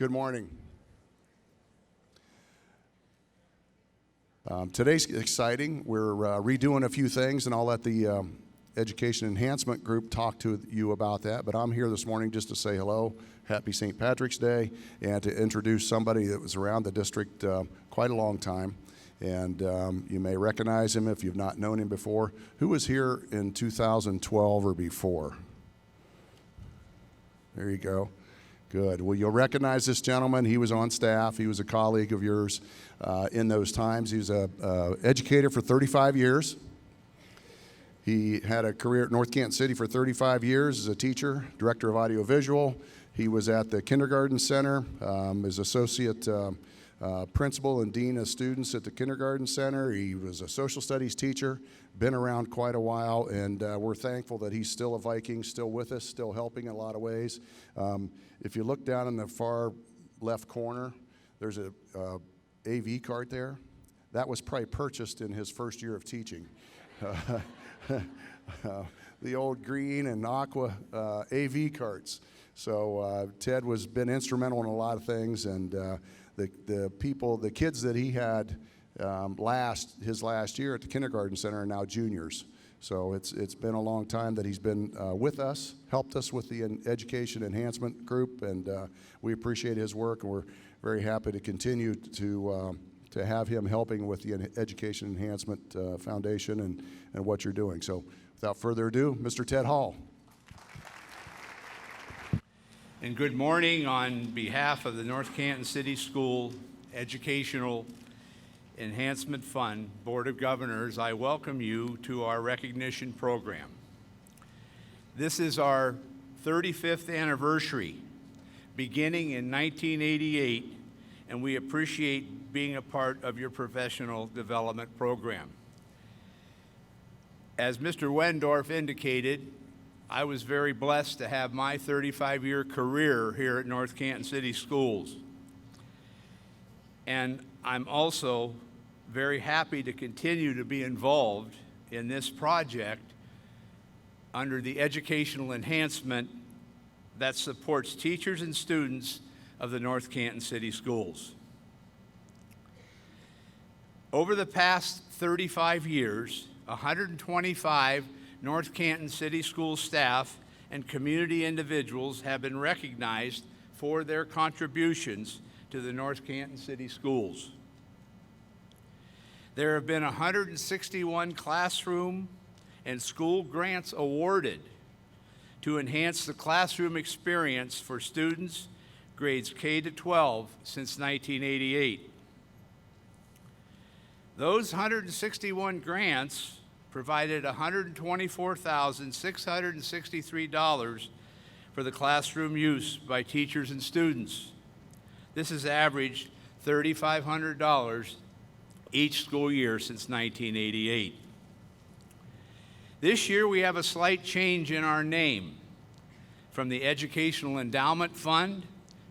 Good morning. Today's exciting. We're redoing a few things, and I'll let the Education Enhancement group talk to you about that. But I'm here this morning just to say hello, happy St. Patrick's Day, and to introduce somebody that was around the district quite a long time. And you may recognize him if you've not known him before. Who was here in 2012 or before? There you go. Good. Well, you'll recognize this gentleman. He was on staff. He was a colleague of yours in those times. He was an educator for 35 years. He had a career at North Canton City for 35 years as a teacher, director of audiovisual. He was at the kindergarten center as associate principal and dean of students at the kindergarten center. He was a social studies teacher, been around quite a while, and we're thankful that he's still a Viking, still with us, still helping in a lot of ways. If you look down in the far left corner, there's a AV cart there. That was probably purchased in his first year of teaching. The old green and aqua AV carts. So Ted was been instrumental in a lot of things, and the kids that he had his last year at the kindergarten center are now juniors. So it's been a long time that he's been with us, helped us with the Education Enhancement group, and we appreciate his work, and we're very happy to continue to have him helping with the Education Enhancement Foundation and what you're doing. So without further ado, Mr. Ted Hall. And good morning on behalf of the North Canton City School Educational Enhancement Fund Board of Governors. I welcome you to our recognition program. This is our 35th anniversary, beginning in 1988, and we appreciate being a part of your professional development program. As Mr. Wendorf indicated, I was very blessed to have my 35-year career here at North Canton City Schools. And I'm also very happy to continue to be involved in this project under the educational enhancement that supports teachers and students of the North Canton City Schools. Over the past 35 years, 125 North Canton City School staff and community individuals have been recognized for their contributions to the North Canton City Schools. There have been 161 classroom and school grants awarded to enhance the classroom experience for students grades K to 12 since 1988. Those 161 grants provided $124,663 for the classroom use by teachers and students. This has averaged $3,500 each school year since 1988. This year we have a slight change in our name from the Educational Endowment Fund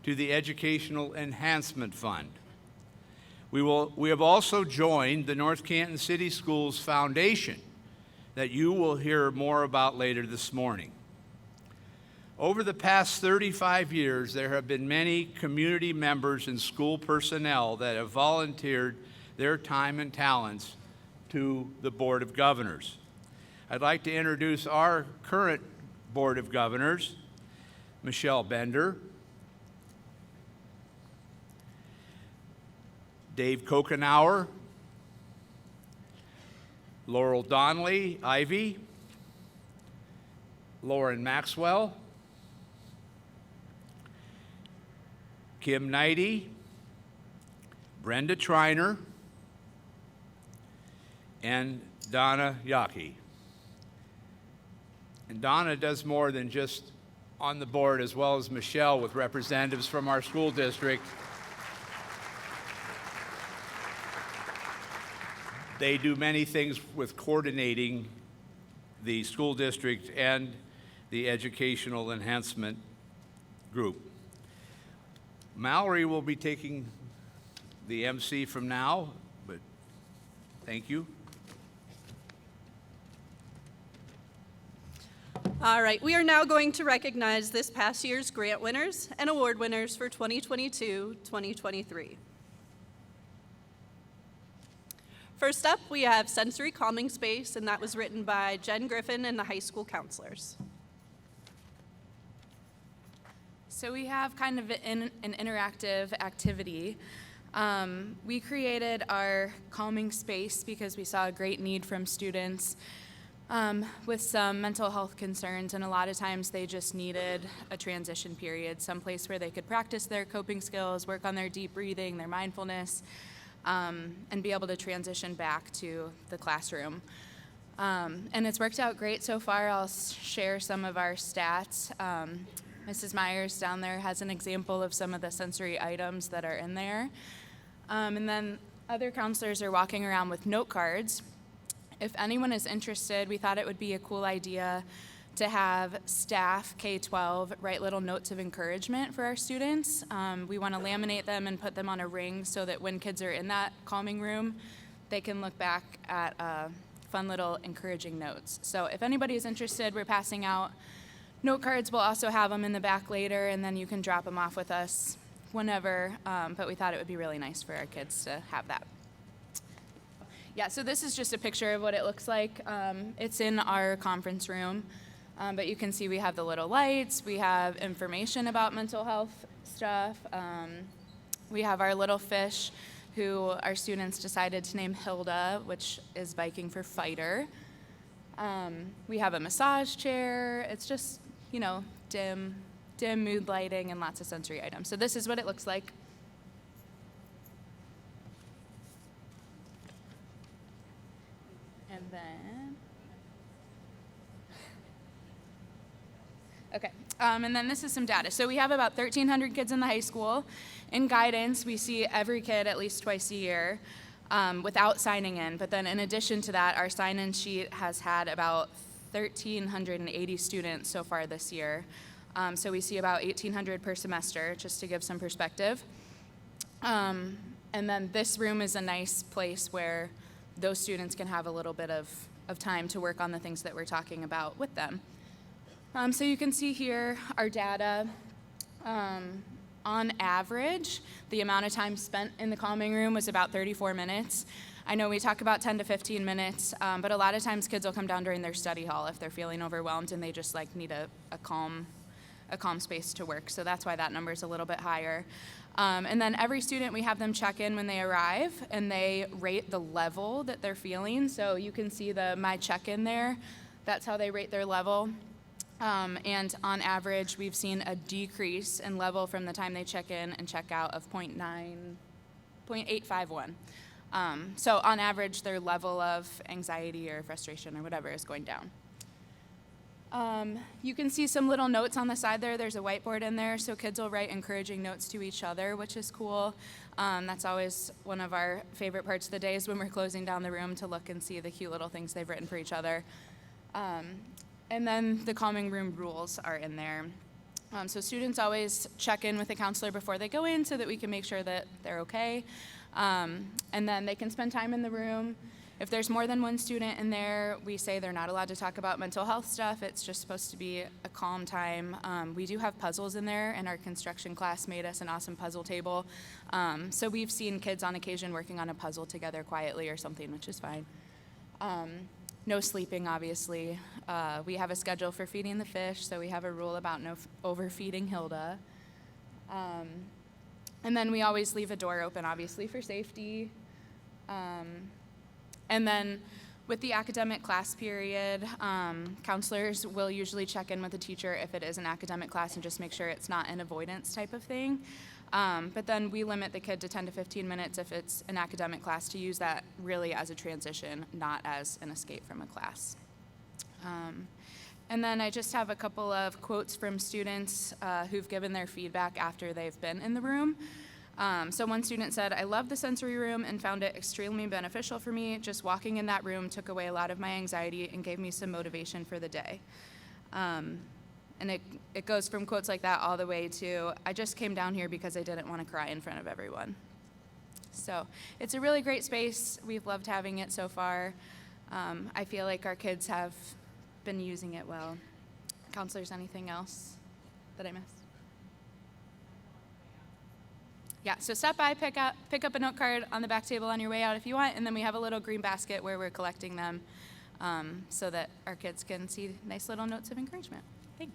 to the Educational Enhancement Fund. We have also joined the North Canton City Schools Foundation that you will hear more about later this morning. Over the past 35 years, there have been many community members and school personnel that have volunteered their time and talents to the Board of Governors. I'd like to introduce our current Board of Governors, Michelle Bender, Dave Kokenauer, Laurel Donnelly, Ivy, Lauren Maxwell, Kim Knighty, Brenda Triner, and Donna Yockey. And Donna does more than just on the board, as well as Michelle with representatives from our school district. They do many things with coordinating the school district and the educational enhancement group. Mallory will be taking the MC from now, but thank you. All right, we are now going to recognize this past year's grant winners and award winners for 2022-2023. First up, we have Sensory Calming Space, and that was written by Jen Griffin and the high school counselors. So we have kind of an interactive activity. We created our calming space because we saw a great need from students with some mental health concerns, and a lot of times they just needed a transition period, someplace where they could practice their coping skills, work on their deep breathing, their mindfulness, and be able to transition back to the classroom. And it's worked out great so far. I'll share some of our stats. Mrs. Myers down there has an example of some of the sensory items that are in there. And then other counselors are walking around with note cards. If anyone is interested, we thought it would be a cool idea to have staff K-12 write little notes of encouragement for our students. We want to laminate them and put them on a ring so that when kids are in that calming room, they can look back at fun little encouraging notes. So if anybody is interested, we're passing out note cards. We'll also have them in the back later, and then you can drop them off with us whenever, but we thought it would be really nice for our kids to have that. Yeah, so this is just a picture of what it looks like. It's in our conference room, but you can see we have the little lights, we have information about mental health stuff, we have our little fish who our students decided to name Hilda, which is Viking for fighter. We have a massage chair. It's just, dim mood lighting and lots of sensory items. So this is what it looks like. And then, okay, and then this is some data. So we have about 1,300 kids in the high school. In guidance, we see every kid at least twice a year without signing in. But then in addition to that, our sign-in sheet has had about 1,380 students so far this year. So we see about 1,800 per semester, just to give some perspective. And then this room is a nice place where those students can have a little bit of time to work on the things that we're talking about with them. So you can see here our data. On average, the amount of time spent in the calming room was about 34 minutes. I know we talk about 10 to 15 minutes, but a lot of times kids will come down during their study hall if they're feeling overwhelmed and they just need a calm space to work. So that's why that number is a little bit higher. And then every student, we have them check in when they arrive, and they rate the level that they're feeling. So you can see the My Check-in there. That's how they rate their level. And on average, we've seen a decrease in level from the time they check in and check out of 0.851. So on average, their level of anxiety or frustration or whatever is going down. You can see some little notes on the side there. There's a whiteboard in there, so kids will write encouraging notes to each other, which is cool. That's always one of our favorite parts of the day is when we're closing down the room to look and see the cute little things they've written for each other. And then the calming room rules are in there. So students always check in with the counselor before they go in so that we can make sure that they're okay. And then they can spend time in the room. If there's more than one student in there, we say they're not allowed to talk about mental health stuff. It's just supposed to be a calm time. We do have puzzles in there, and our construction class made us an awesome puzzle table. So we've seen kids on occasion working on a puzzle together quietly or something, which is fine. No sleeping, obviously. We have a schedule for feeding the fish, so we have a rule about no overfeeding Hilda. And then we always leave a door open, obviously, for safety. And then with the academic class period, counselors will usually check in with the teacher if it is an academic class and just make sure it's not an avoidance type of thing. But then we limit the kid to 10 to 15 minutes if it's an academic class to use that really as a transition, not as an escape from a class. And then I just have a couple of quotes from students who've given their feedback after they've been in the room. So one student said, "I love the sensory room and found it extremely beneficial for me. Just walking in that room took away a lot of my anxiety and gave me some motivation for the day." And it goes from quotes like that all the way to, "I just came down here because I didn't want to cry in front of everyone." So it's a really great space. We've loved having it so far. I feel like our kids have been using it well. Counselors, anything else that I missed? Yeah, so stop by, pick up a note card on the back table on your way out if you want, and then we have a little green basket where we're collecting them so that our kids can see nice little notes of encouragement. Thanks.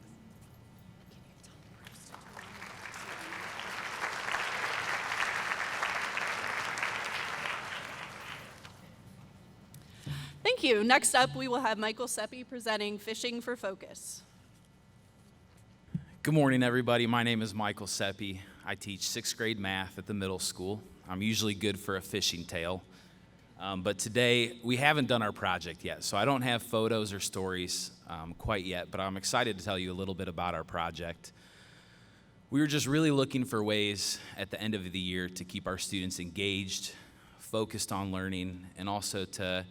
Thank you. Next up, we will have Michael Seppi presenting Fishing for Focus. Good morning, everybody. My name is Michael Seppi. I teach 6th grade math at the middle school. I'm usually good for a fishing tale, but today we haven't done our project yet, so I don't have photos or stories quite yet, but I'm excited to tell you a little bit about our project. We were just really looking for ways at the end of the year to keep our students engaged, focused on learning, and also to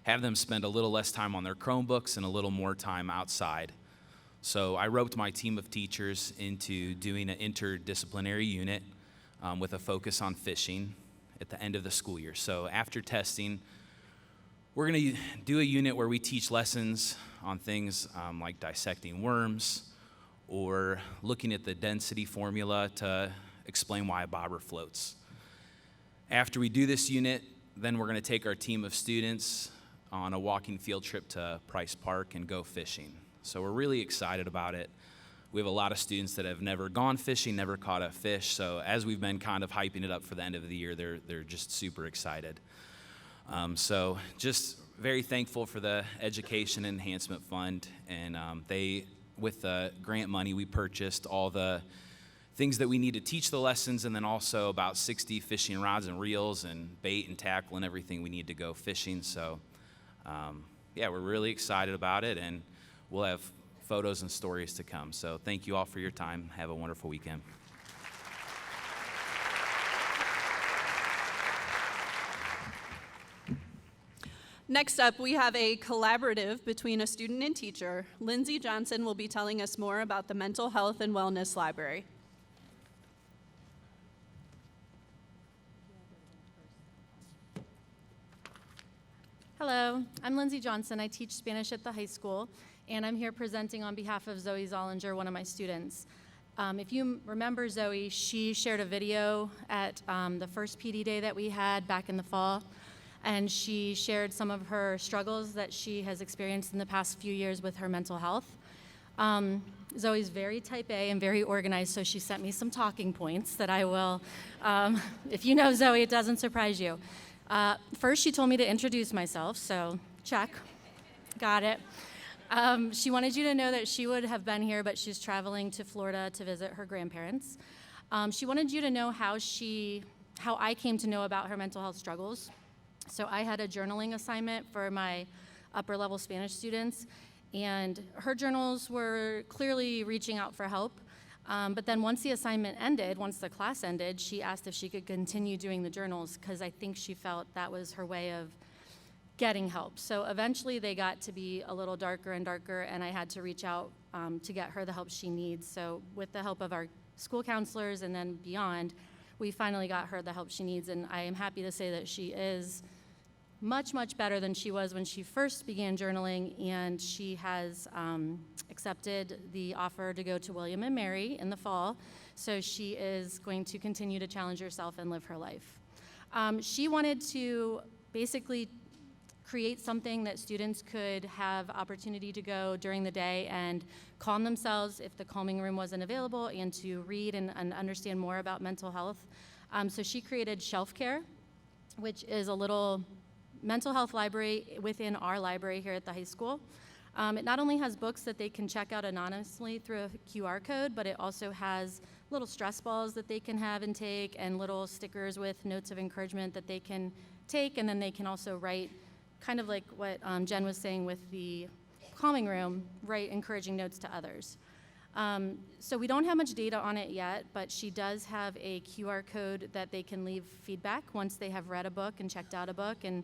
have them spend a little less time on their Chromebooks and a little more time outside. So I roped my team of teachers into doing an interdisciplinary unit with a focus on fishing at the end of the school year. So after testing, we're going to do a unit where we teach lessons on things like dissecting worms or looking at the density formula to explain why a bobber floats. After we do this unit, then we're going to take our team of students on a walking field trip to Price Park and go fishing. So we're really excited about it. We have a lot of students that have never gone fishing, never caught a fish. So as we've been kind of hyping it up for the end of the year, they're just super excited. So just very thankful for the Education Enhancement Fund. And with the grant money, we purchased all the things that we need to teach the lessons, and then also about 60 fishing rods and reels and bait and tackle and everything we need to go fishing. So yeah, we're really excited about it, and we'll have photos and stories to come. So thank you all for your time. Have a wonderful weekend. Next up, we have a collaborative between a student and teacher. Lindsay Johnson will be telling us more about the Mental Health and Wellness Library. Hello, I'm Lindsay Johnson. I teach Spanish at the high school, and I'm here presenting on behalf of Zoe Zollinger, one of my students. If you remember Zoe, she shared a video at the first PD day that we had back in the fall, and she shared some of her struggles that she has experienced in the past few years with her mental health. Zoe's very type A and very organized, so she sent me some talking points that I will, if you know Zoe, it doesn't surprise you. First, she told me to introduce myself, so check, got it. She wanted you to know that she would have been here, but she's traveling to Florida to visit her grandparents. She wanted you to know how I came to know about her mental health struggles. So I had a journaling assignment for my upper level Spanish students, and her journals were clearly reaching out for help. But then once the assignment ended, once the class ended, she asked if she could continue doing the journals because I think she felt that was her way of getting help. So eventually they got to be a little darker and darker, and I had to reach out to get her the help she needs. So with the help of our school counselors and then beyond, we finally got her the help she needs, and I am happy to say that she is much, much better than she was when she first began journaling, and she has accepted the offer to go to William & Mary in the fall, so she is going to continue to challenge herself and live her life. She wanted to basically create something that students could have opportunity to go during the day and calm themselves if the calming room wasn't available, and to read and understand more about mental health. So she created Shelf Care, which is a little mental health library within our library here at the high school. It not only has books that they can check out anonymously through a QR code, but it also has little stress balls that they can have and take, and little stickers with notes of encouragement that they can take, and then they can also write, kind of like what Jen was saying with the calming room, write encouraging notes to others. So we don't have much data on it yet, but she does have a QR code that they can leave feedback once they have read a book and checked out a book. And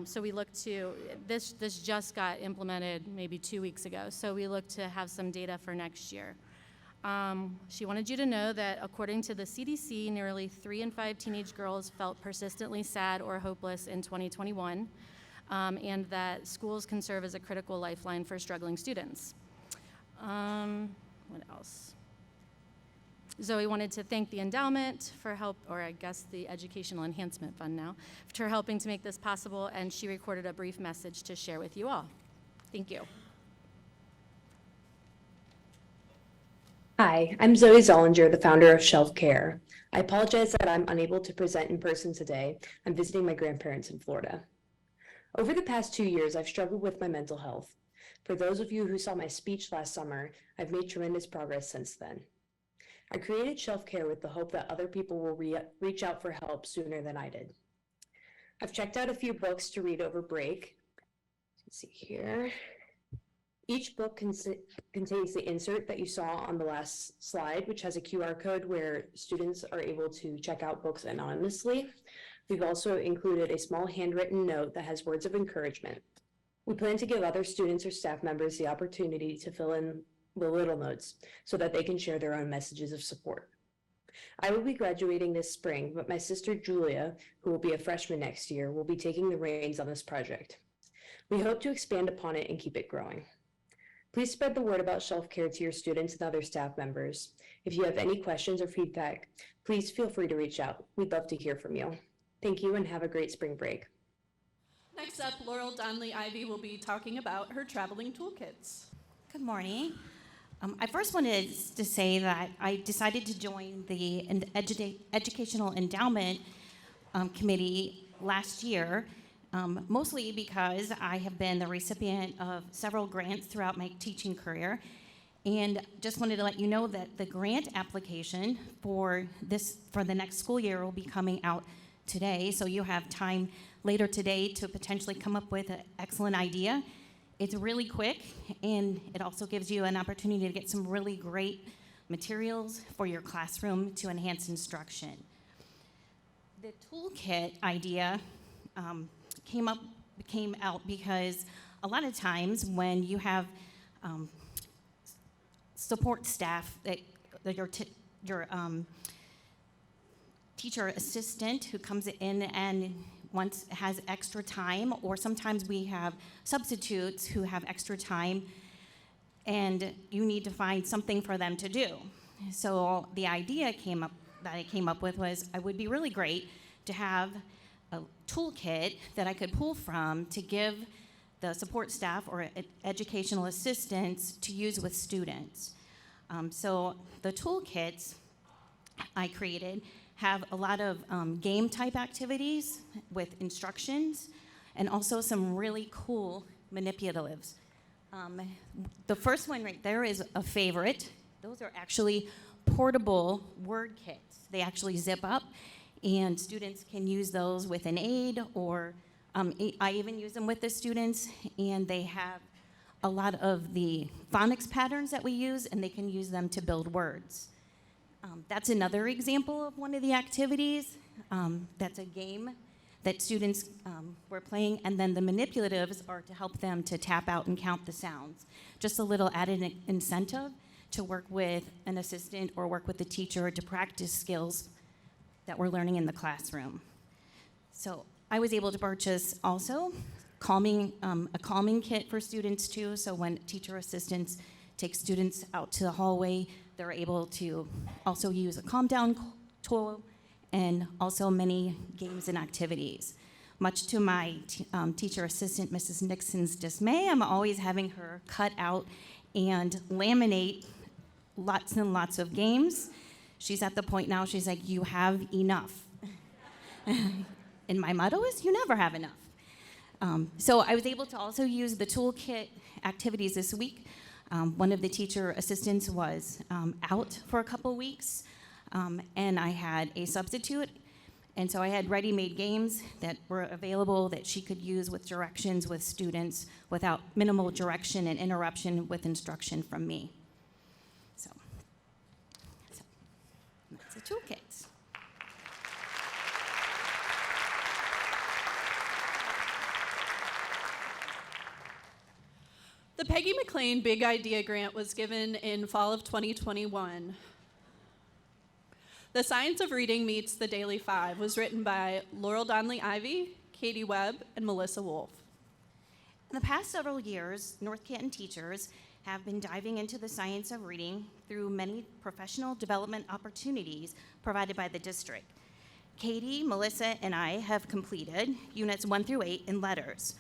so we look to, this just got implemented maybe 2 weeks ago, so we look to have some data for next year. She wanted you to know that according to the CDC, nearly 3 in 5 teenage girls felt persistently sad or hopeless in 2021, and that schools can serve as a critical lifeline for struggling students. What else? Zoe wanted to thank the endowment for help, or I guess the Educational Enhancement Fund now, for helping to make this possible, and she recorded a brief message to share with you all. Thank you. Hi, I'm Zoe Zollinger, the founder of Shelf Care. I apologize that I'm unable to present in person today. I'm visiting my grandparents in Florida. Over the past 2 years, I've struggled with my mental health. For those of you who saw my speech last summer, I've made tremendous progress since then. I created Shelf Care with the hope that other people will reach out for help sooner than I did. I've checked out a few books to read over break. Let's see here. Each book contains the insert that you saw on the last slide, which has a QR code where students are able to check out books anonymously. We've also included a small handwritten note that has words of encouragement. We plan to give other students or staff members the opportunity to fill in the little notes so that they can share their own messages of support. I will be graduating this spring, but my sister Julia, who will be a freshman next year, will be taking the reins on this project. We hope to expand upon it and keep it growing. Please spread the word about Shelf Care to your students and other staff members. If you have any questions or feedback, please feel free to reach out. We'd love to hear from you. Thank you and have a great spring break. Next up, Laurel Donnelly-Ivy will be talking about her traveling toolkits. Good morning. I first wanted to say that I decided to join the Educational Endowment Committee last year, mostly because I have been the recipient of several grants throughout my teaching career. And just wanted to let you know that the grant application for the next school year will be coming out today. So you have time later today to potentially come up with an excellent idea. It's really quick, and it also gives you an opportunity to get some really great materials for your classroom to enhance instruction. The toolkit idea came out because a lot of times when you have support staff that your teacher assistant who comes in and has extra time, or sometimes we have substitutes who have extra time, and you need to find something for them to do. So the idea that I came up with was it would be really great to have a toolkit that I could pull from to give the support staff or educational assistants to use with students. So the toolkits I created have a lot of game type activities with instructions and also some really cool manipulatives. The first one right there is a favorite. Those are actually portable word kits. They actually zip up, and students can use those with an aid, or I even use them with the students, and they have a lot of the phonics patterns that we use, and they can use them to build words. That's another example of one of the activities. That's a game that students were playing, and then the manipulatives are to help them to tap out and count the sounds. Just a little added incentive to work with an assistant or work with the teacher to practice skills that we're learning in the classroom. So I was able to purchase also a calming kit for students too, so when teacher assistants take students out to the hallway, they're able to also use a calm down tool and also many games and activities. Much to my teacher assistant, Mrs. Nixon's dismay, I'm always having her cut out and laminate lots and lots of games. She's at the point now, she's like, you have enough. And my motto is, you never have enough. So I was able to also use the toolkit activities this week. One of the teacher assistants was out for a couple weeks, and I had a substitute, and so I had ready-made games that were available that she could use with directions with students without minimal direction and interruption with instruction from me. So that's the toolkits. The Peggy McLean Big Idea Grant was given in fall of 2021. The Science of Reading Meets the Daily Five was written by Laurel Donnelly-Ivy, Katie Webb, and Melissa Wolf. In the past several years, North Canton teachers have been diving into the science of reading through many professional development opportunities provided by the district. Katie, Melissa, and I have completed units 1 through 8 in letters.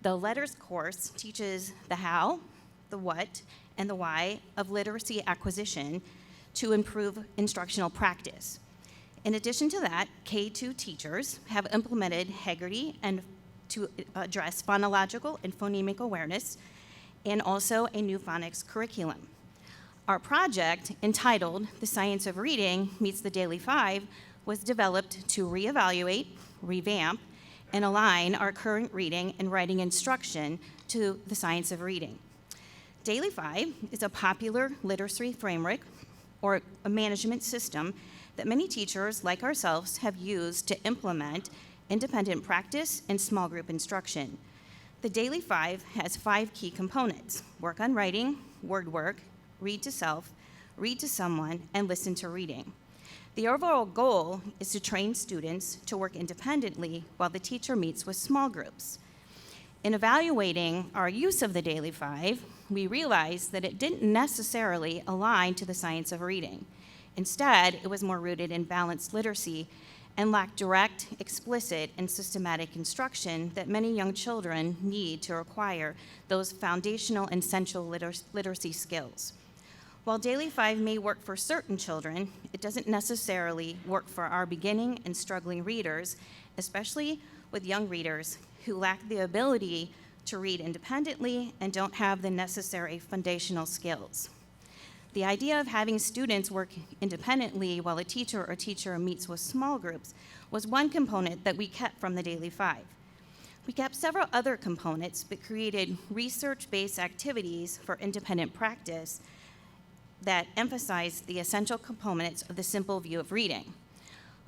The letters course teaches the how, the what, and the why of literacy acquisition to improve instructional practice. In addition to that, K2 teachers have implemented Haggerty and to address phonological and phonemic awareness, and also a new phonics curriculum. Our project, entitled The Science of Reading Meets the Daily 5, was developed to reevaluate, revamp, and align our current reading and writing instruction to the science of reading. Daily 5 is a popular literacy framework or a management system that many teachers like ourselves have used to implement independent practice and small group instruction. The Daily 5 has 5 key components: work on writing, word work, read to self, read to someone, and listen to reading. The overall goal is to train students to work independently while the teacher meets with small groups. In evaluating our use of the Daily 5, we realized that it didn't necessarily align to the science of reading. Instead, it was more rooted in balanced literacy and lacked direct, explicit, and systematic instruction that many young children need to acquire those foundational and essential literacy skills. While Daily 5 may work for certain children, it doesn't necessarily work for our beginning and struggling readers, especially with young readers who lack the ability to read independently and don't have the necessary foundational skills. The idea of having students work independently while a teacher meets with small groups was one component that we kept from the Daily 5. We kept several other components, but created research-based activities for independent practice that emphasize the essential components of the simple view of reading.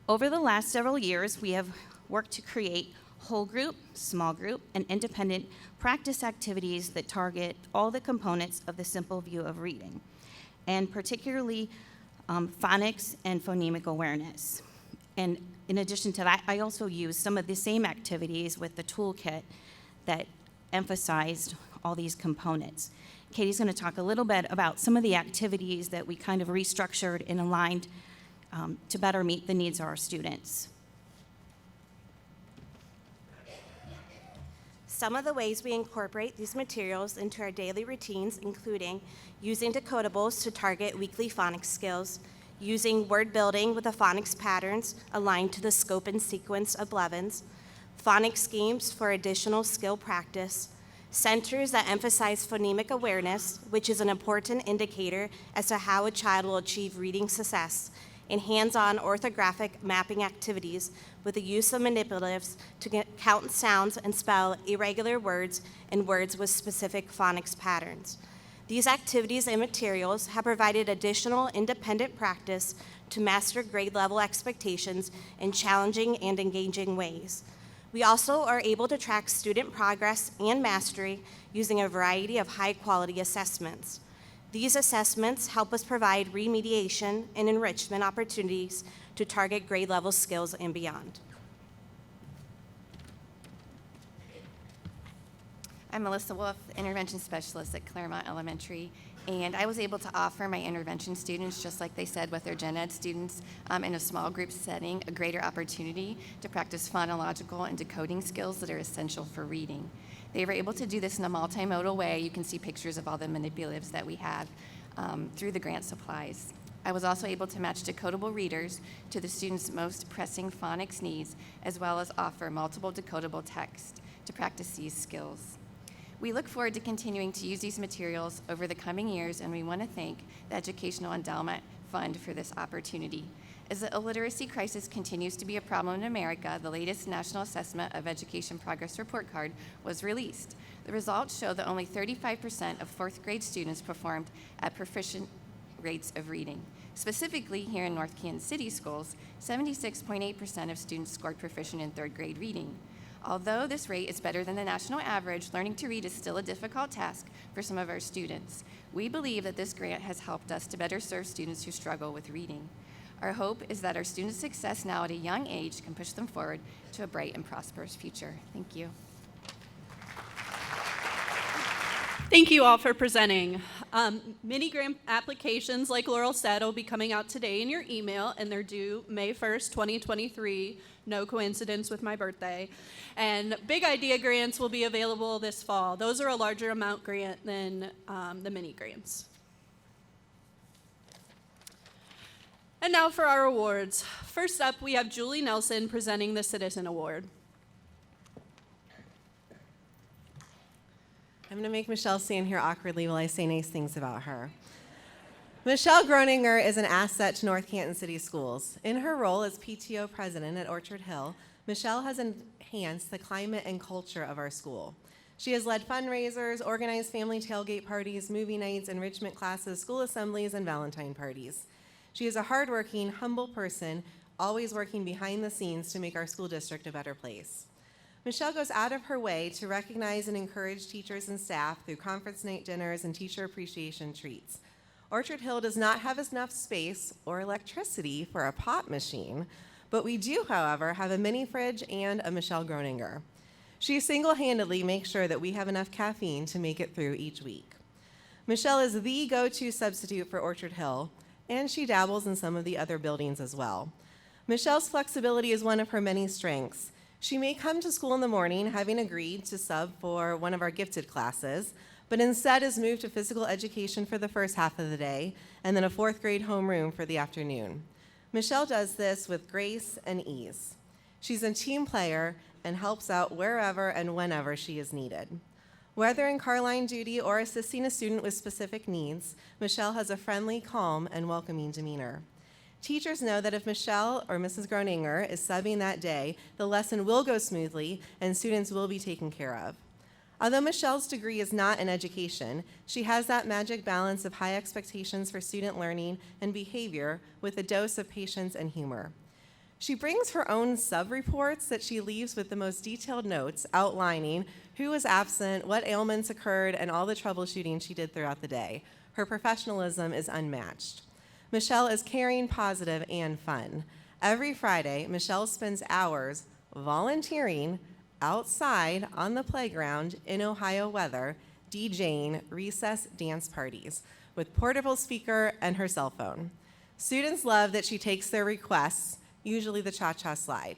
Over the last several years, we have worked to create whole group, small group, and independent practice activities that target all the components of the simple view of reading, and particularly phonics and phonemic awareness. And in addition to that, I also used some of the same activities with the toolkit that emphasized all these components. Katie's going to talk a little bit about some of the activities that we kind of restructured and aligned to better meet the needs of our students. Some of the ways we incorporate these materials into our daily routines, including using decodables to target weekly phonics skills, using word building with the phonics patterns aligned to the scope and sequence of Blevins, phonics schemes for additional skill practice, centers that emphasize phonemic awareness, which is an important indicator as to how a child will achieve reading success, and hands-on orthographic mapping activities with the use of manipulatives to count sounds and spell irregular words and words with specific phonics patterns. These activities and materials have provided additional independent practice to master grade level expectations in challenging and engaging ways. We also are able to track student progress and mastery using a variety of high-quality assessments. These assessments help us provide remediation and enrichment opportunities to target grade level skills and beyond. I'm Melissa Wolf, Intervention Specialist at Clearmount Elementary, and I was able to offer my intervention students, just like they said with their gen ed students, in a small group setting, a greater opportunity to practice phonological and decoding skills that are essential for reading. They were able to do this in a multimodal way. You can see pictures of all the manipulatives that we have through the grant supplies. I was also able to match decodable readers to the students' most pressing phonics needs, as well as offer multiple decodable text to practice these skills. We look forward to continuing to use these materials over the coming years, and we want to thank the Educational Endowment Fund for this opportunity. As the illiteracy crisis continues to be a problem in America, the latest National Assessment of Education Progress Report Card was released. The results show that only 35% of fourth grade students performed at proficient rates of reading. Specifically, here in North Kansas City schools, 76.8% of students scored proficient in third grade reading. Although this rate is better than the national average, learning to read is still a difficult task for some of our students. We believe that this grant has helped us to better serve students who struggle with reading. Our hope is that our students' success now at a young age can push them forward to a bright and prosperous future. Thank you. Thank you all for presenting. Mini grant applications, like Laurel said, will be coming out today in your email, and they're due May 1st, 2023. No coincidence with my birthday. And Big Idea grants will be available this fall. Those are a larger amount grant than the mini grants. And now for our awards. First up, we have Julie Nelson presenting the Citizen Award. I'm going to make Michelle stand here awkwardly while I say nice things about her. Michelle Groninger is an asset to North Canton City Schools. In her role as PTO president at Orchard Hill, Michelle has enhanced the climate and culture of our school. She has led fundraisers, organized family tailgate parties, movie nights, enrichment classes, school assemblies, and Valentine parties. She is a hardworking, humble person, always working behind the scenes to make our school district a better place. Michelle goes out of her way to recognize and encourage teachers and staff through conference night dinners and teacher appreciation treats. Orchard Hill does not have enough space or electricity for a pop machine, but we do, however, have a mini fridge and a Michelle Groninger. She single-handedly makes sure that we have enough caffeine to make it through each week. Michelle is the go-to substitute for Orchard Hill, and she dabbles in some of the other buildings as well. Michelle's flexibility is one of her many strengths. She may come to school in the morning having agreed to sub for one of our gifted classes, but instead has moved to physical education for the first half of the day and then a 4th grade homeroom for the afternoon. Michelle does this with grace and ease. She's a team player and helps out wherever and whenever she is needed. Whether in car line duty or assisting a student with specific needs, Michelle has a friendly, calm, and welcoming demeanor. Teachers know that if Michelle or Mrs. Groninger is subbing that day, the lesson will go smoothly and students will be taken care of. Although Michelle's degree is not in education, she has that magic balance of high expectations for student learning and behavior with a dose of patience and humor. She brings her own sub-reports that she leaves with the most detailed notes outlining who was absent, what ailments occurred, and all the troubleshooting she did throughout the day. Her professionalism is unmatched. Michelle is caring, positive, and fun. Every Friday, Michelle spends hours volunteering outside on the playground in Ohio weather, DJing recess dance parties with portable speaker and her cell phone. Students love that she takes their requests, usually the cha-cha slide.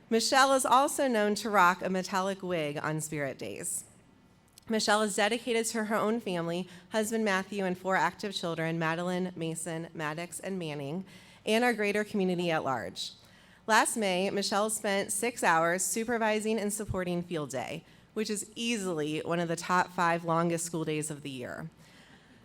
Michelle is also known to rock a metallic wig on Spirit Days. Michelle is dedicated to her own family, husband Matthew, and 4 active children, Madeline, Mason, Maddox, and Manning, and our greater community at large. Last May, Michelle spent 6 hours supervising and supporting Field Day, which is easily one of the top 5 longest school days of the year.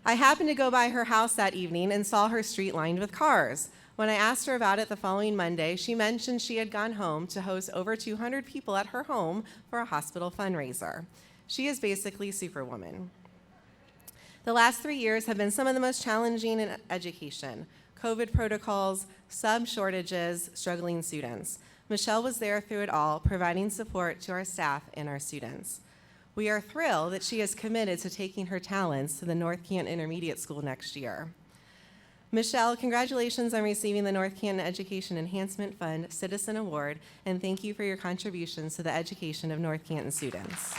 I happened to go by her house that evening and saw her street lined with cars. When I asked her about it the following Monday, she mentioned she had gone home to host over 200 people at her home for a hospital fundraiser. She is basically Superwoman. The last 3 years have been some of the most challenging in education. COVID protocols, sub shortages, struggling students. Michelle was there through it all, providing support to our staff and our students. We are thrilled that she is committed to taking her talents to the North Canton Intermediate School next year. Michelle, congratulations on receiving the North Canton Education Enhancement Fund Citizen Award, and thank you for your contributions to the education of North Canton students.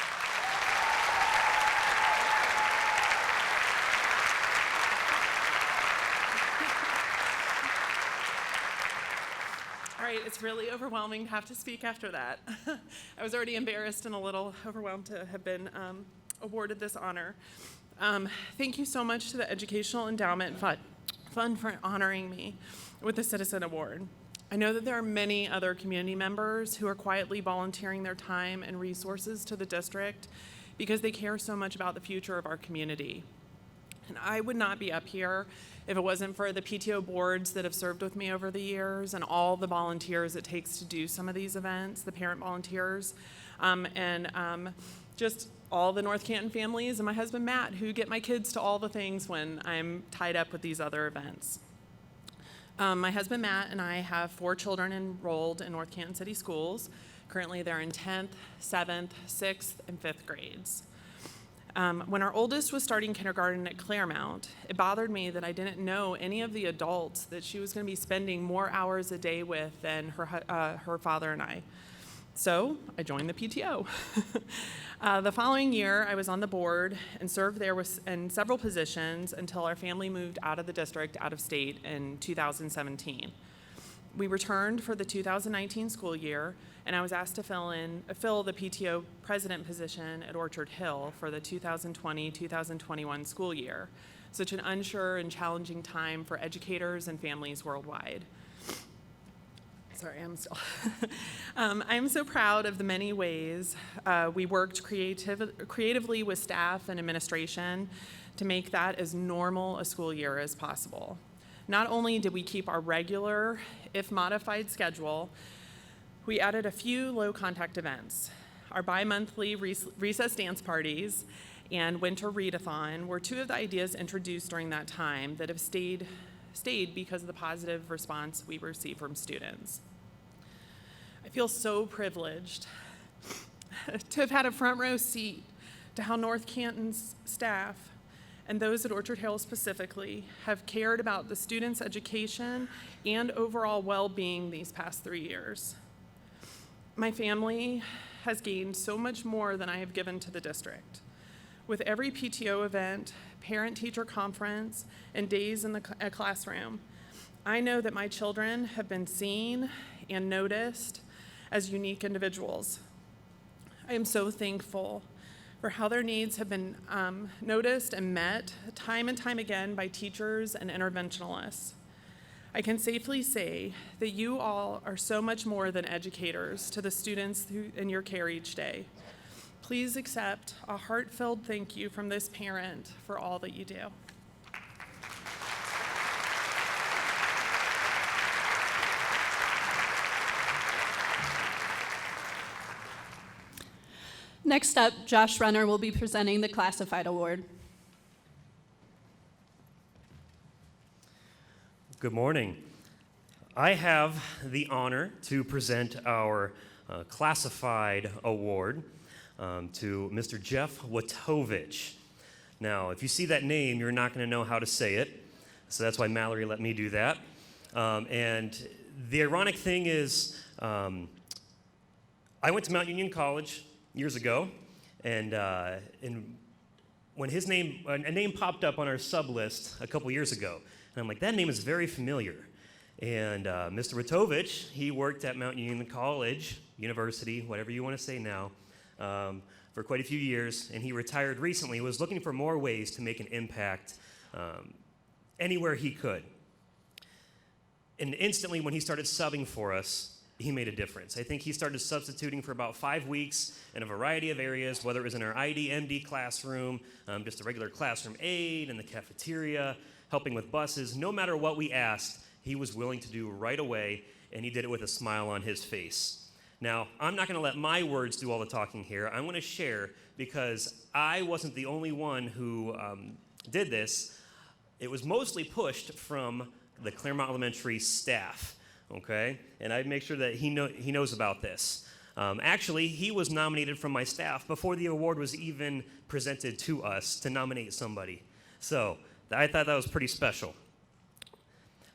All right, it's really overwhelming to have to speak after that. I was already embarrassed and a little overwhelmed to have been awarded this honor. Thank you so much to the Educational Endowment Fund for honoring me with the Citizen Award. I know that there are many other community members who are quietly volunteering their time and resources to the district because they care so much about the future of our community. And I would not be up here if it wasn't for the PTO boards that have served with me over the years and all the volunteers it takes to do some of these events, the parent volunteers, and just all the North Canton families and my husband Matt who get my kids to all the things when I'm tied up with these other events. My husband Matt and I have 4 children enrolled in North Canton City Schools. Currently they're in 10th, 7th, 6th, and 5th grades. When our oldest was starting kindergarten at Clearmount, it bothered me that I didn't know any of the adults that she was going to be spending more hours a day with than her father and I. So I joined the PTO. The following year, I was on the board and served there in several positions until our family moved out of the district, out of state in 2017. We returned for the 2019 school year, and I was asked to fill the PTO president position at Orchard Hill for the 2020-2021 school year. Such an unsure and challenging time for educators and families worldwide. Sorry, I'm so proud of the many ways we worked creatively with staff and administration to make that as normal a school year as possible. Not only did we keep our regular, if modified schedule, we added a few low-contact events. Our bi-monthly recess dance parties and winter readathon were two of the ideas introduced during that time that have stayed because of the positive response we received from students. I feel so privileged to have had a front row seat to how North Canton's staff and those at Orchard Hill specifically have cared about the students' education and overall well-being these past 3 years. My family has gained so much more than I have given to the district. With every PTO event, parent-teacher conference, and days in the classroom, I know that my children have been seen and noticed as unique individuals. I am so thankful for how their needs have been noticed and met time and time again by teachers and interventionalists. I can safely say that you all are so much more than educators to the students in your care each day. Please accept a heartfelt thank you from this parent for all that you do. Next up, Josh Renner will be presenting the Classified Award. Good morning. I have the honor to present our Classified Award to Mr. Jeff Wojtowicz. Now, if you see that name, you're not going to know how to say it, so that's why Mallory let me do that. And the ironic thing is, I went to Mount Union College years ago, and when his name, a name popped up on our sub list a couple years ago, and I'm like, that name is very familiar. And Mr. Wojtowicz, he worked at Mount Union College, University, whatever you want to say now, for quite a few years, and he retired recently. He was looking for more ways to make an impact anywhere he could. And instantly, when he started subbing for us, he made a difference. I think he started substituting for about 5 weeks in a variety of areas, whether it was in our ID, MD classroom, just a regular classroom aide, in the cafeteria, helping with buses. No matter what we asked, he was willing to do right away, and he did it with a smile on his face. Now, I'm not going to let my words do all the talking here. I'm going to share, because I wasn't the only one who did this. It was mostly pushed from the Clearmount Elementary staff, okay? And I'd make sure that he knows about this. Actually, he was nominated from my staff before the award was even presented to us to nominate somebody. So I thought that was pretty special.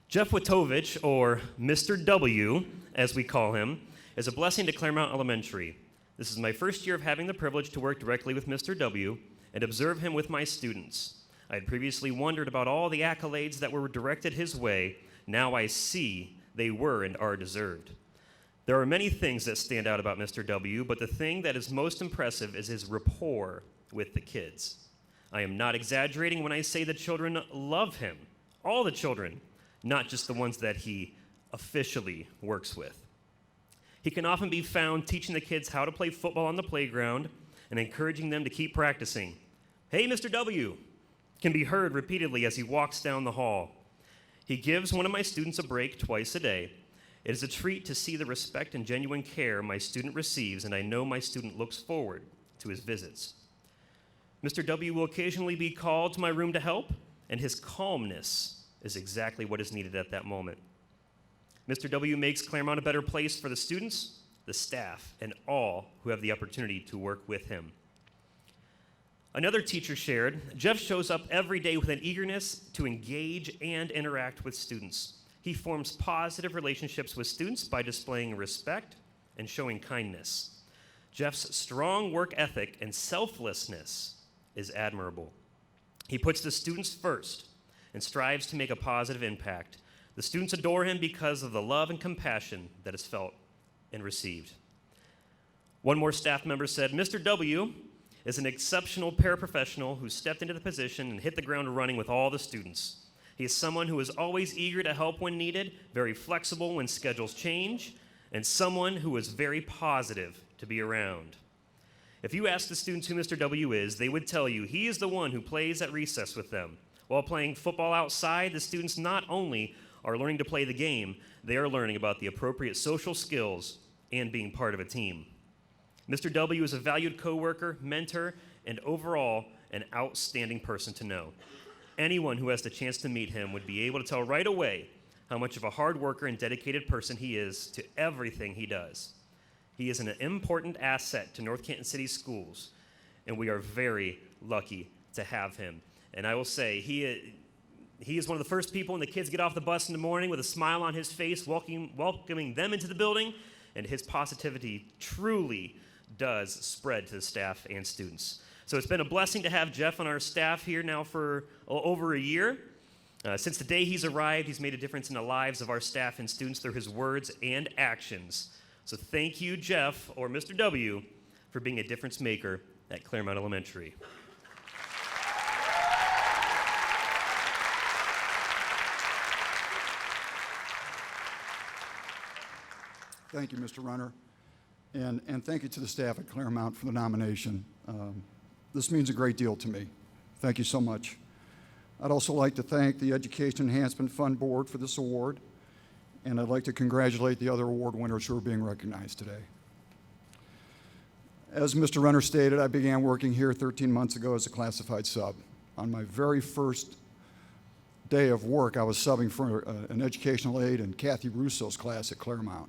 Jeff Wojtowicz, or Mr. W, as we call him, is a blessing to Clearmount Elementary. This is my first year of having the privilege to work directly with Mr. W and observe him with my students. I had previously wondered about all the accolades that were directed his way. Now I see they were and are deserved. There are many things that stand out about Mr. W, but the thing that is most impressive is his rapport with the kids. I am not exaggerating when I say the children love him. All the children, not just the ones that he officially works with. He can often be found teaching the kids how to play football on the playground and encouraging them to keep practicing. "Hey, Mr. W," can be heard repeatedly as he walks down the hall. He gives one of my students a break twice a day. It is a treat to see the respect and genuine care my student receives, and I know my student looks forward to his visits. Mr. W will occasionally be called to my room to help, and his calmness is exactly what is needed at that moment. Mr. W makes Clearmount a better place for the students, the staff, and all who have the opportunity to work with him. Another teacher shared, Jeff shows up every day with an eagerness to engage and interact with students. He forms positive relationships with students by displaying respect and showing kindness. Jeff's strong work ethic and selflessness is admirable. He puts the students first and strives to make a positive impact. The students adore him because of the love and compassion that is felt and received. One more staff member said, Mr. W is an exceptional paraprofessional who stepped into the position and hit the ground running with all the students. He is someone who is always eager to help when needed, very flexible when schedules change, and someone who is very positive to be around. If you ask the students who Mr. W is, they would tell you he is the one who plays at recess with them. While playing football outside, the students not only are learning to play the game, they are learning about the appropriate social skills and being part of a team. Mr. W is a valued coworker, mentor, and overall an outstanding person to know. Anyone who has the chance to meet him would be able to tell right away how much of a hard worker and dedicated person he is to everything he does. He is an important asset to North Canton City Schools, and we are very lucky to have him. And I will say, he is one of the first people when the kids get off the bus in the morning with a smile on his face, welcoming them into the building, and his positivity truly does spread to the staff and students. So it's been a blessing to have Jeff on our staff here now for over a year. Since the day he's arrived, he's made a difference in the lives of our staff and students through his words and actions. So thank you, Jeff, or Mr. W, for being a difference maker at Clearmount Elementary. Thank you, Mr. Runner, and thank you to the staff at Clearmount for the nomination. This means a great deal to me. Thank you so much. I'd also like to thank the Education Enhancement Fund Board for this award, and I'd like to congratulate the other award winners who are being recognized today. As Mr. Runner stated, I began working here 13 months ago as a classified sub. On my very first day of work, I was subbing for an educational aide in Kathy Russo's class at Clearmount.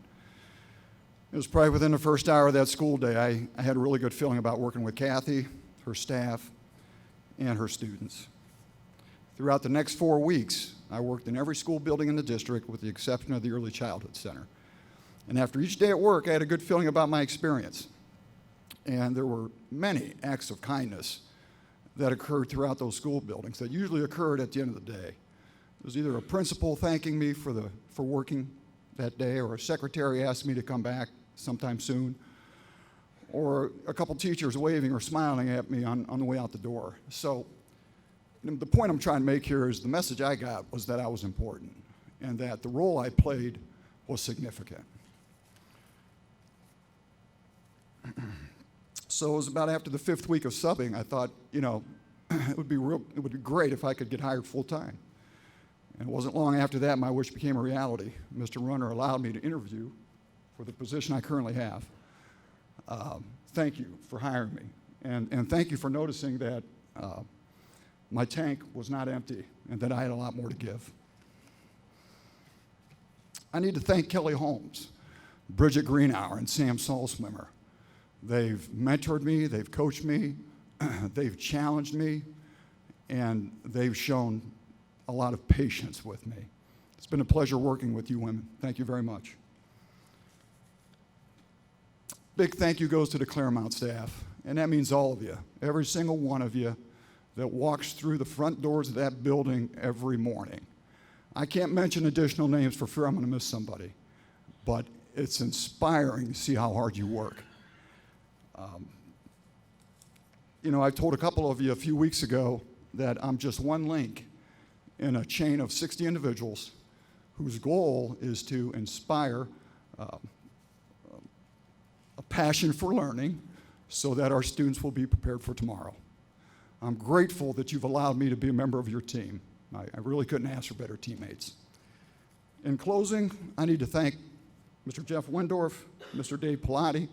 It was probably within the first hour of that school day, I had a really good feeling about working with Kathy, her staff, and her students. Throughout the next 4 weeks, I worked in every school building in the district with the exception of the Early Childhood Center. And after each day at work, I had a good feeling about my experience. And there were many acts of kindness that occurred throughout those school buildings that usually occurred at the end of the day. It was either a principal thanking me for working that day, or a secretary asked me to come back sometime soon, or a couple teachers waving or smiling at me on the way out the door. So the point I'm trying to make here is the message I got was that I was important and that the role I played was significant. So it was about after the 5th week of subbing, I thought, it would be great if I could get hired full time. And it wasn't long after that my wish became a reality. Mr. Runner allowed me to interview for the position I currently have. Thank you for hiring me. And thank you for noticing that my tank was not empty and that I had a lot more to give. I need to thank Kelly Holmes, Bridget Greenhour, and Sam Salswimmer. They've mentored me, they've coached me, they've challenged me, and they've shown a lot of patience with me. It's been a pleasure working with you women. Thank you very much. Big thank you goes to the Clearmount staff, and that means all of you, every single one of you that walks through the front doors of that building every morning. I can't mention additional names for fear I'm going to miss somebody, but it's inspiring to see how hard you work. I told a couple of you a few weeks ago that I'm just one link in a chain of 60 individuals whose goal is to inspire a passion for learning so that our students will be prepared for tomorrow. I'm grateful that you've allowed me to be a member of your team. I really couldn't ask for better teammates. In closing, I need to thank Mr. Jeff Wendorf, Mr. Dave Pilati,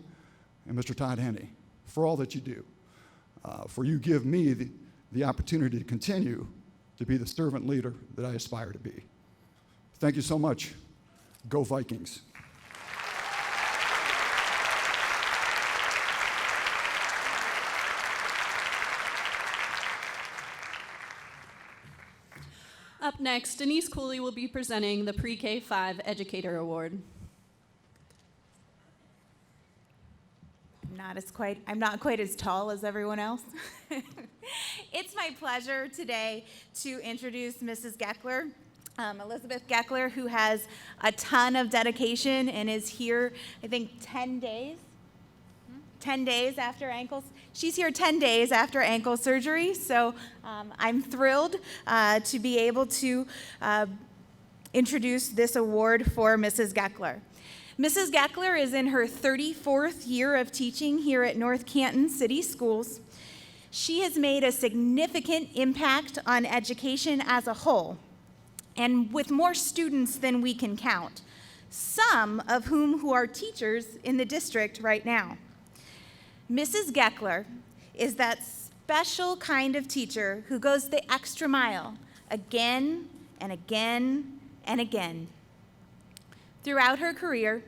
and Mr. Todd Henney for all that you do. For you give me the opportunity to continue to be the servant leader that I aspire to be. Thank you so much. Go Vikings. Up next, Denise Cooley will be presenting the PreK 5 Educator Award. I'm not quite as tall as everyone else. It's my pleasure today to introduce Mrs. Geckler, Elizabeth Geckler, who has a ton of dedication and is here, I think, 10 days. 10 days after ankles. She's here 10 days after ankle surgery, so I'm thrilled to be able to introduce this award for Mrs. Geckler. Mrs. Geckler is in her 34th year of teaching here at North Canton City Schools. She has made a significant impact on education as a whole, and with more students than we can count, some of whom who are teachers in the district right now. Mrs. Geckler is that special kind of teacher who goes the extra mile again and again and again. Throughout her career,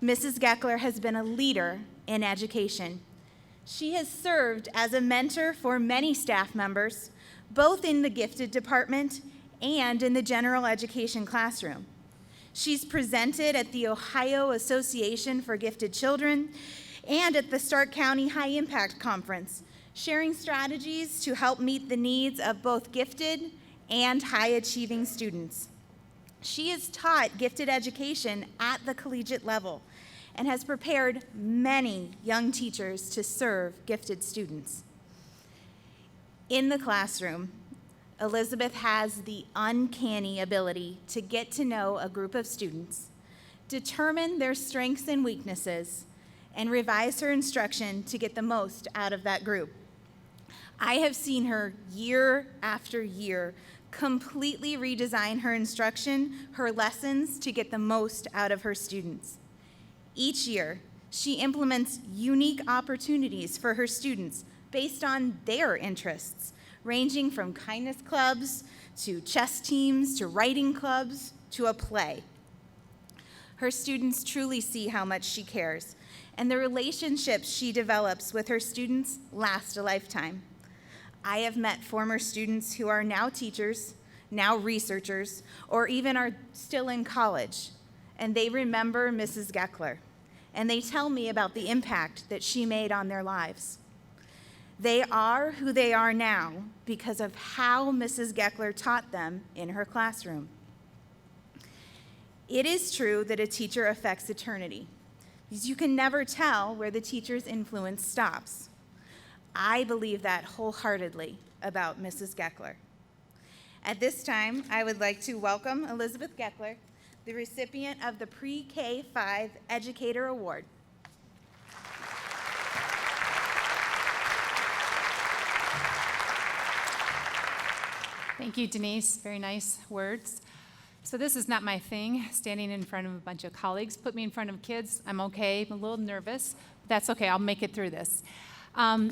Mrs. Geckler has been a leader in education. She has served as a mentor for many staff members, both in the gifted department and in the general education classroom. She's presented at the Ohio Association for Gifted Children and at the Stark County High Impact Conference, sharing strategies to help meet the needs of both gifted and high-achieving students. She has taught gifted education at the collegiate level and has prepared many young teachers to serve gifted students. In the classroom, Elizabeth has the uncanny ability to get to know a group of students, determine their strengths and weaknesses, and revise her instruction to get the most out of that group. I have seen her year after year completely redesign her instruction, her lessons, to get the most out of her students. Each year, she implements unique opportunities for her students based on their interests, ranging from kindness clubs to chess teams to writing clubs to a play. Her students truly see how much she cares, and the relationships she develops with her students last a lifetime. I have met former students who are now teachers, now researchers, or even are still in college, and they remember Mrs. Geckler, and they tell me about the impact that she made on their lives. They are who they are now because of how Mrs. Geckler taught them in her classroom. It is true that a teacher affects eternity, because you can never tell where the teacher's influence stops. I believe that wholeheartedly about Mrs. Geckler. At this time, I would like to welcome Elizabeth Geckler, the recipient of the PreK 5 Educator Award. Thank you, Denise. Very nice words. So this is not my thing, standing in front of a bunch of colleagues. Put me in front of kids. I'm okay. I'm a little nervous, but that's okay. I'll make it through this.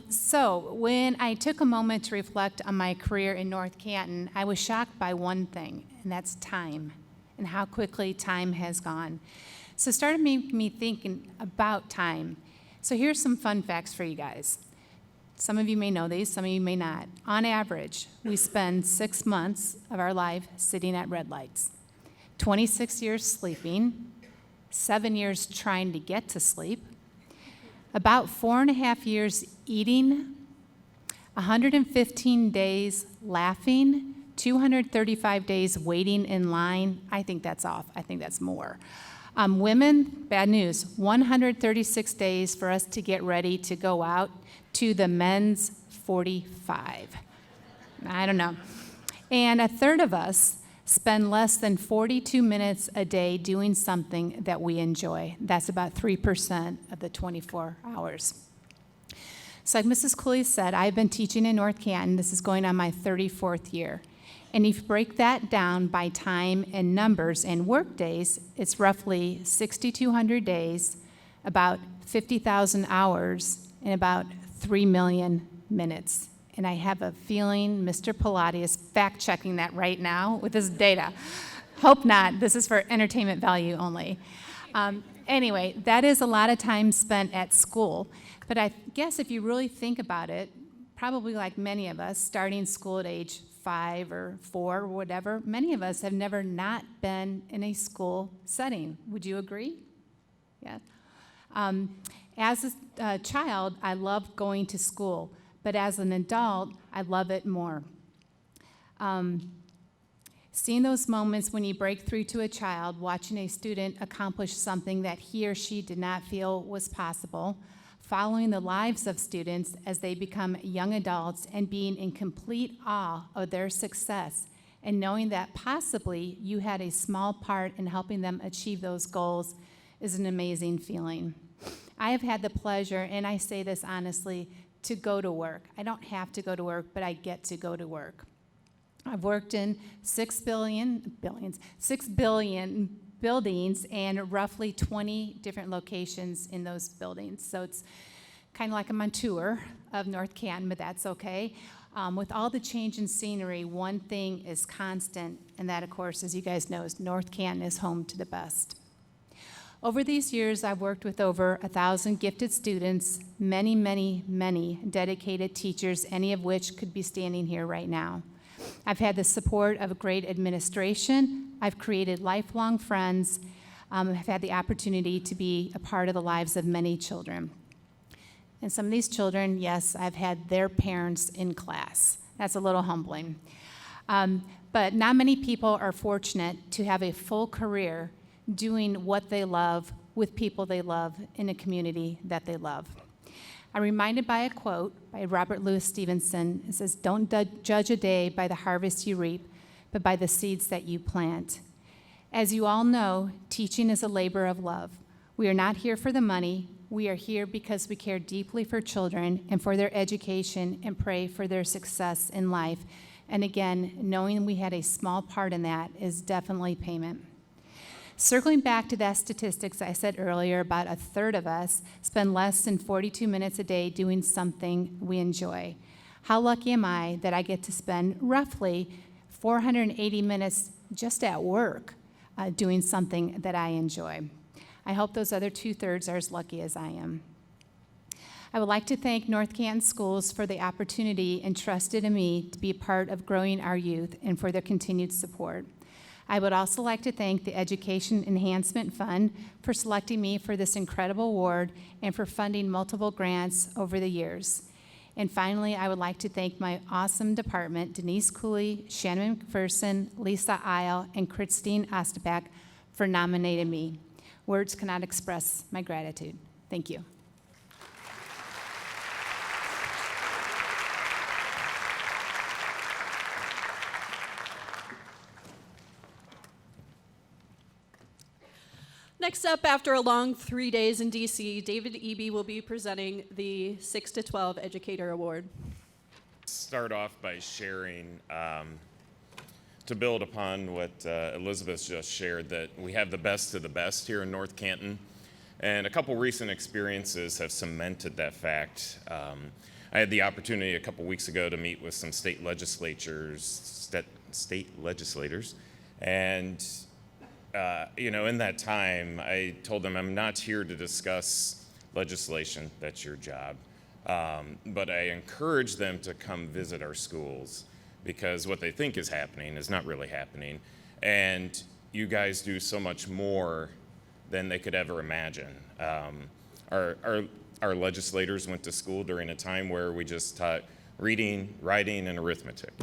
So when I took a moment to reflect on my career in North Canton, I was shocked by one thing, and that's time, and how quickly time has gone. So it started making me thinking about time. So here's some fun facts for you guys. Some of you may know these, some of you may not. On average, we spend 6 months of our life sitting at red lights, 26 years sleeping, 7 years trying to get to sleep, about 4.5 years eating, 115 days laughing, 235 days waiting in line. I think that's off. I think that's more. Women, bad news, 136 days for us to get ready to go out to the men's 45. I don't know. And a third of us spend less than 42 minutes a day doing something that we enjoy. That's about 3% of the 24 hours. So like Mrs. Cooley said, I've been teaching in North Canton. This is going on my 34th year. And if you break that down by time and numbers and work days, it's roughly 6,200 days, about 50,000 hours, and about 3 million minutes. And I have a feeling Mr. Pilati is fact-checking that right now with his data. Hope not. This is for entertainment value only. Anyway, that is a lot of time spent at school. But I guess if you really think about it, probably like many of us, starting school at age 5 or 4 or whatever, many of us have never not been in a school setting. Would you agree? Yeah. As a child, I loved going to school, but as an adult, I love it more. Seeing those moments when you break through to a child, watching a student accomplish something that he or she did not feel was possible, following the lives of students as they become young adults and being in complete awe of their success, and knowing that possibly you had a small part in helping them achieve those goals is an amazing feeling. I have had the pleasure, and I say this honestly, to go to work. I don't have to go to work, but I get to go to work. I've worked in 6 billion buildings and roughly 20 different locations in those buildings. So it's kind of like I'm on tour of North Canton, but that's okay. With all the change in scenery, one thing is constant, and that, of course, as you guys know, is North Canton is home to the best. Over these years, I've worked with over 1,000 gifted students, many, many, many dedicated teachers, any of which could be standing here right now. I've had the support of a great administration. I've created lifelong friends. I've had the opportunity to be a part of the lives of many children. And some of these children, yes, I've had their parents in class. That's a little humbling. But not many people are fortunate to have a full career doing what they love with people they love in a community that they love. I'm reminded by a quote by Robert Louis Stevenson. It says, "Don't judge a day by the harvest you reap, but by the seeds that you plant." As you all know, teaching is a labor of love. We are not here for the money. We are here because we care deeply for children and for their education and pray for their success in life. And again, knowing we had a small part in that is definitely payment. Circling back to that statistics I said earlier, about a third of us spend less than 42 minutes a day doing something we enjoy. How lucky am I that I get to spend roughly 480 minutes just at work doing something that I enjoy. I hope those other 2/3 are as lucky as I am. I would like to thank North Canton Schools for the opportunity entrusted in me to be a part of growing our youth and for their continued support. I would also like to thank the Education Enhancement Fund for selecting me for this incredible award and for funding multiple grants over the years. And finally, I would like to thank my awesome department, Denise Cooley, Shannon McPherson, Lisa Isle, and Christine Ostapak, for nominating me. Words cannot express my gratitude. Thank you. Next up, after a long 3 days in DC, David Eby will be presenting the 6 to 12 Educator Award. Start off by sharing, to build upon what Elizabeth just shared, that we have the best of the best here in North Canton. And a couple recent experiences have cemented that fact. I had the opportunity a couple weeks ago to meet with some state legislators, and in that time, I told them I'm not here to discuss legislation. That's your job. But I encourage them to come visit our schools, because what they think is happening is not really happening. And you guys do so much more than they could ever imagine. Our legislators went to school during a time where we just taught reading, writing, and arithmetic.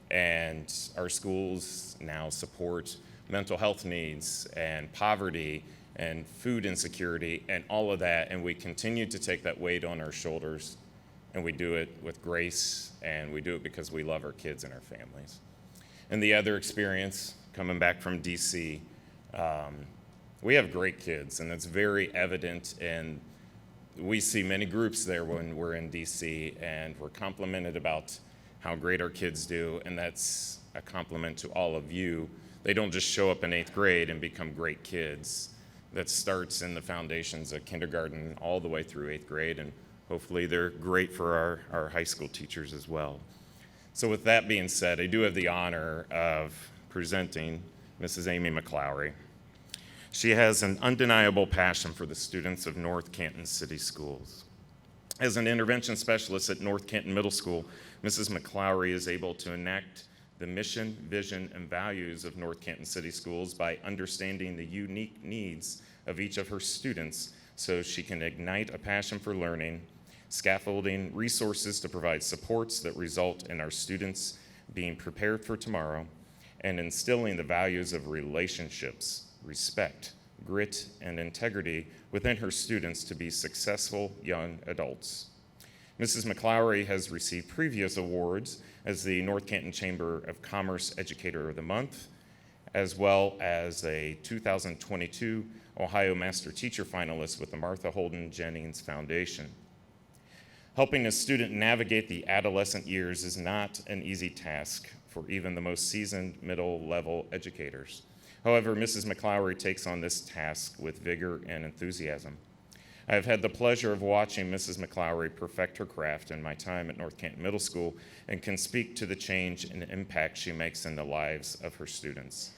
And our schools now support mental health needs and poverty and food insecurity and all of that, and we continue to take that weight on our shoulders, and we do it with grace, and we do it because we love our kids and our families. And the other experience, coming back from DC, we have great kids, and it's very evident, and we see many groups there when we're in DC, and we're complimented about how great our kids do, and that's a compliment to all of you. They don't just show up in 8th grade and become great kids. That starts in the foundations of kindergarten all the way through 8th grade, and hopefully they're great for our high school teachers as well. So with that being said, I do have the honor of presenting Mrs. Amy McClowry. She has an undeniable passion for the students of North Canton City Schools. As an intervention specialist at North Canton Middle School, Mrs. McClowry is able to enact the mission, vision, and values of North Canton City Schools by understanding the unique needs of each of her students so she can ignite a passion for learning, scaffolding resources to provide supports that result in our students being prepared for tomorrow, and instilling the values of relationships, respect, grit, and integrity within her students to be successful young adults. Mrs. McClowry has received previous awards as the North Canton Chamber of Commerce Educator of the Month, as well as a 2022 Ohio Master Teacher finalist with the Martha Holden Jennings Foundation. Helping a student navigate the adolescent years is not an easy task for even the most seasoned middle-level educators. However, Mrs. McClowry takes on this task with vigor and enthusiasm. I have had the pleasure of watching Mrs. McClowry perfect her craft in my time at North Canton Middle School and can speak to the change and impact she makes in the lives of her students.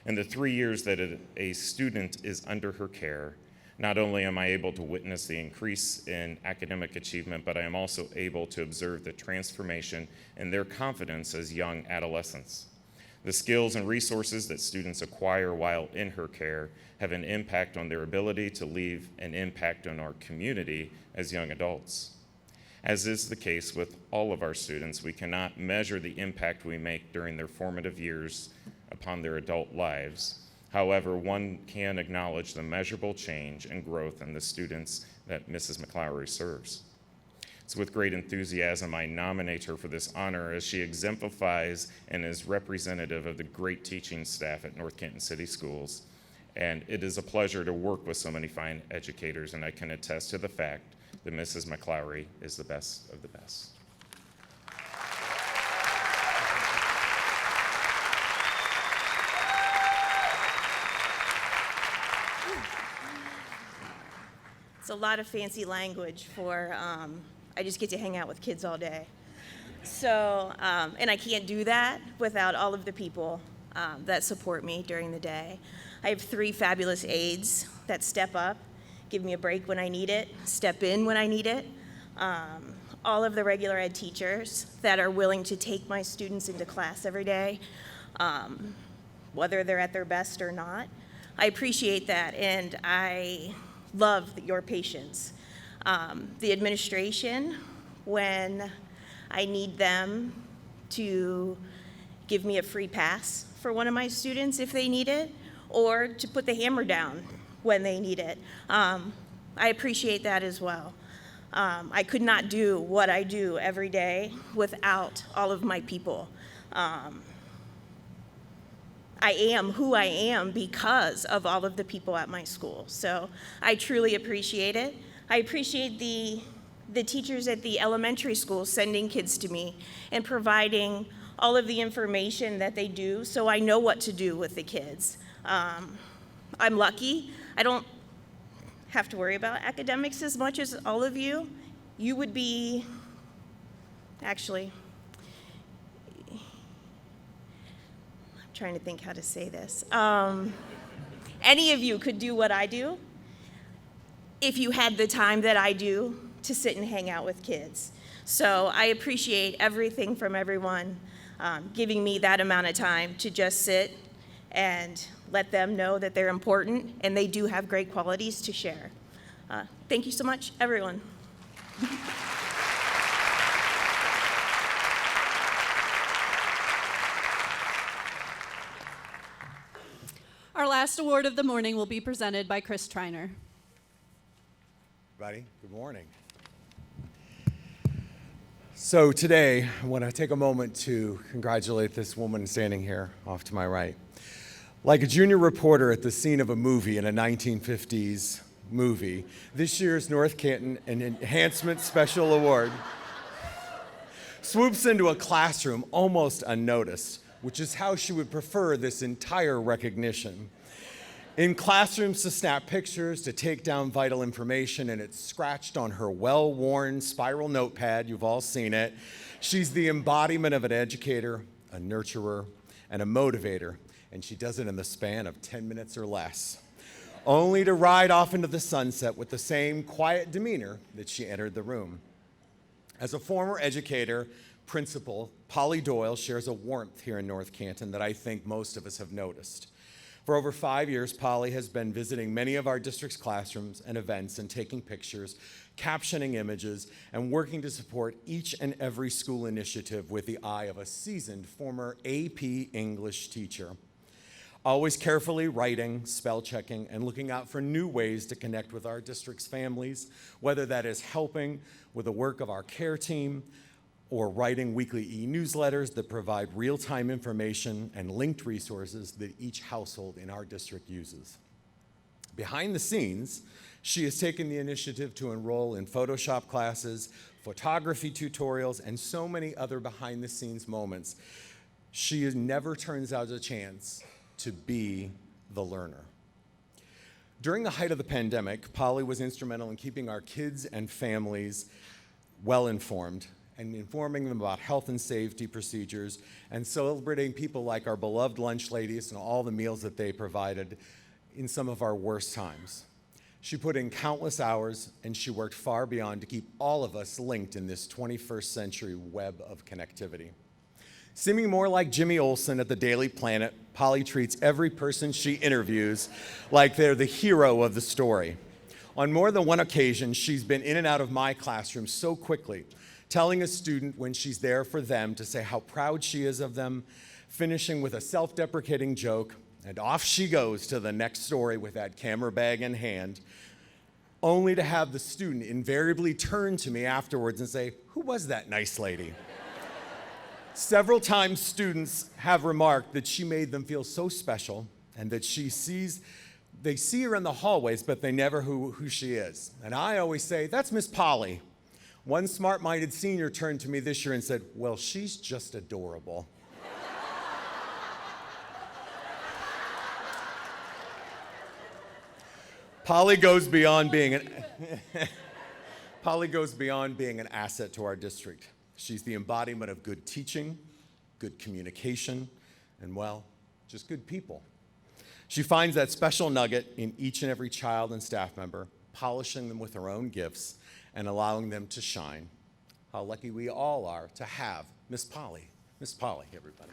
In the 3 years that a student is under her care, not only am I able to witness the increase in academic achievement, but I am also able to observe the transformation in their confidence as young adolescents. The skills and resources that students acquire while in her care have an impact on their ability to leave an impact on our community as young adults. As is the case with all of our students, we cannot measure the impact we make during their formative years upon their adult lives. However, one can acknowledge the measurable change and growth in the students that Mrs. McClowry serves. So with great enthusiasm, I nominate her for this honor as she exemplifies and is representative of the great teaching staff at North Canton City Schools. And it is a pleasure to work with so many fine educators, and I can attest to the fact that Mrs. McClowry is the best of the best. It's a lot of fancy language for, I just get to hang out with kids all day. So, and I can't do that without all of the people that support me during the day. I have 3 fabulous aides that step up, give me a break when I need it, step in when I need it. All of the regular ed teachers that are willing to take my students into class every day, whether they're at their best or not. I appreciate that, and I love your patience. The administration, when I need them to give me a free pass for one of my students if they need it, or to put the hammer down when they need it. I appreciate that as well. I could not do what I do every day without all of my people. I am who I am because of all of the people at my school. So I truly appreciate it. I appreciate the teachers at the elementary school sending kids to me and providing all of the information that they do so I know what to do with the kids. I'm lucky. I don't have to worry about academics as much as all of you. You would be, actually, I'm trying to think how to say this. Any of you could do what I do if you had the time that I do to sit and hang out with kids. So I appreciate everything from everyone giving me that amount of time to just sit and let them know that they're important and they do have great qualities to share. Thank you so much, everyone. Our last award of the morning will be presented by Chris Triner. Everybody, good morning. So today, I want to take a moment to congratulate this woman standing here off to my right. Like a junior reporter at the scene of a movie in a 1950s movie, this year's North Canton Enhancement Special Award swoops into a classroom almost unnoticed, which is how she would prefer this entire recognition. In classrooms to snap pictures, to take down vital information, and it's scratched on her well-worn spiral notepad. You've all seen it. She's the embodiment of an educator, a nurturer, and a motivator, and she does it in the span of 10 minutes or less, only to ride off into the sunset with the same quiet demeanor that she entered the room. As a former educator, principal, Polly Doyle shares a warmth here in North Canton that I think most of us have noticed. For over 5 years, Polly has been visiting many of our district's classrooms and events and taking pictures, captioning images, and working to support each and every school initiative with the eye of a seasoned former AP English teacher. Always carefully writing, spell checking, and looking out for new ways to connect with our district's families, whether that is helping with the work of our care team, or writing weekly e-newsletters that provide real-time information and linked resources that each household in our district uses. Behind the scenes, she has taken the initiative to enroll in Photoshop classes, photography tutorials, and so many other behind-the-scenes moments. She never turns out a chance to be the learner. During the height of the pandemic, Polly was instrumental in keeping our kids and families well-informed and informing them about health and safety procedures and celebrating people like our beloved lunch ladies and all the meals that they provided in some of our worst times. She put in countless hours, and she worked far beyond to keep all of us linked in this 21st century web of connectivity. Seeming more like Jimmy Olsen at the Daily Planet, Polly treats every person she interviews like they're the hero of the story. On more than one occasion, she's been in and out of my classroom so quickly, telling a student when she's there for them to say how proud she is of them, finishing with a self-deprecating joke, and off she goes to the next story with that camera bag in hand, only to have the student invariably turn to me afterwards and say, "Who was that nice lady?" Several times students have remarked that she made them feel so special and that they see her in the hallways, but they never who she is. And I always say, "That's Miss Polly." One smart-minded senior turned to me this year and said, "Well, she's just adorable." Polly goes beyond being an asset to our district. She's the embodiment of good teaching, good communication, and, well, just good people. She finds that special nugget in each and every child and staff member, polishing them with her own gifts and allowing them to shine. How lucky we all are to have Miss Polly. Miss Polly, everybody.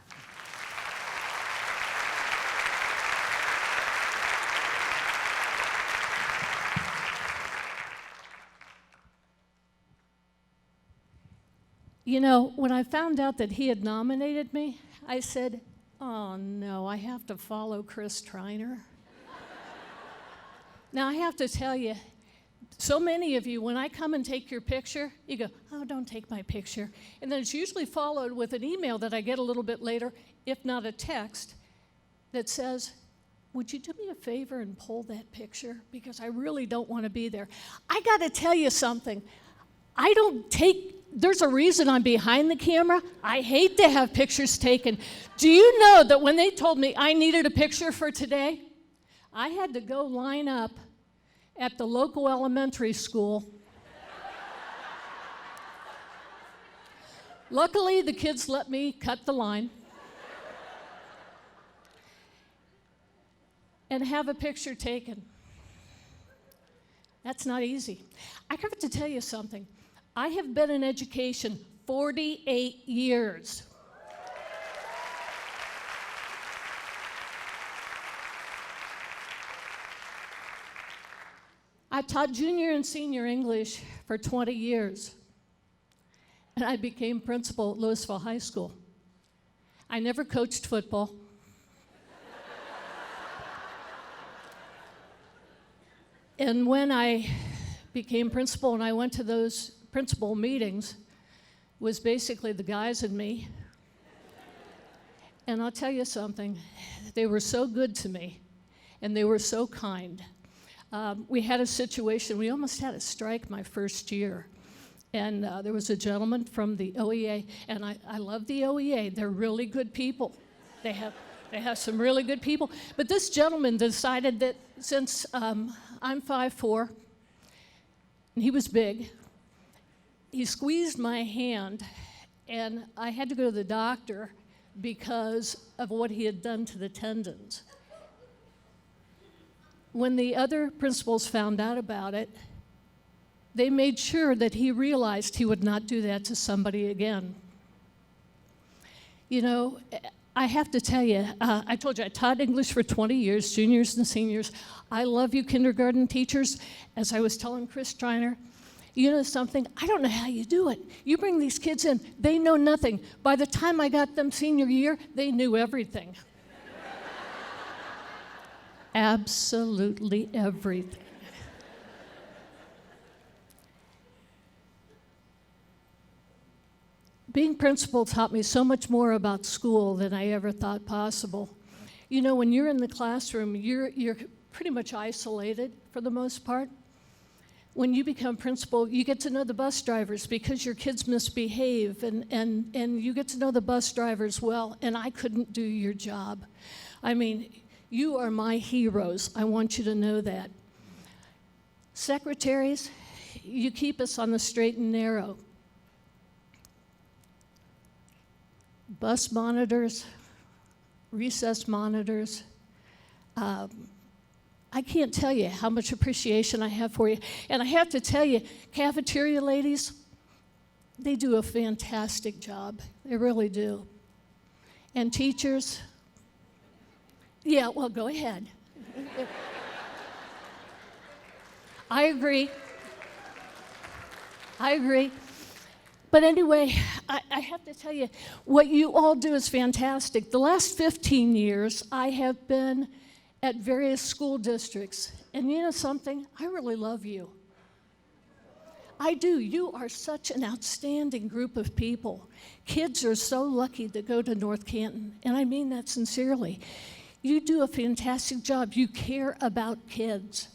You know, when I found out that he had nominated me, I said, "Oh no, I have to follow Chris Treiner." Now I have to tell you, so many of you, when I come and take your picture, you go, "Oh, don't take my picture." And then it's usually followed with an email that I get a little bit later, if not a text, that says, "Would you do me a favor and pull that picture? Because I really don't want to be there." I got to tell you something. There's a reason I'm behind the camera. I hate to have pictures taken. Do you know that when they told me I needed a picture for today, I had to go line up at the local elementary school. Luckily, the kids let me cut the line and have a picture taken. That's not easy. I have to tell you something. I have been in education 48 years. I taught junior and senior English for 20 years, and I became principal at Louisville High School. I never coached football. And when I became principal and I went to those principal meetings, was basically the guys and me. And I'll tell you something, they were so good to me, and they were so kind. We had a situation, we almost had a strike my first year. And there was a gentleman from the OEA, and I love the OEA, they're really good people. They have some really good people. But this gentleman decided that since I'm 5'4", and he was big, he squeezed my hand, and I had to go to the doctor because of what he had done to the tendons. When the other principals found out about it, they made sure that he realized he would not do that to somebody again. You know, I have to tell you, I told you I taught English for 20 years, juniors and seniors. I love you kindergarten teachers. As I was telling Chris Striner, you know something? I don't know how you do it. You bring these kids in, they know nothing. By the time I got them senior year, they knew everything. Absolutely everything. Being principal taught me so much more about school than I ever thought possible. You know, when you're in the classroom, you're pretty much isolated for the most part. When you become principal, you get to know the bus drivers because your kids misbehave, and you get to know the bus drivers well, and I couldn't do your job. I mean, you are my heroes. I want you to know that. Secretaries, you keep us on the straight and narrow. Bus monitors, recess monitors. I can't tell you how much appreciation I have for you. And I have to tell you, cafeteria ladies, they do a fantastic job. They really do. And teachers, yeah, well, go ahead. I agree. I agree. But anyway, I have to tell you, what you all do is fantastic. The last 15 years, I have been at various school districts. And you know something? I really love you. I do. You are such an outstanding group of people. Kids are so lucky to go to North Canton, and I mean that sincerely. You do a fantastic job. You care about kids.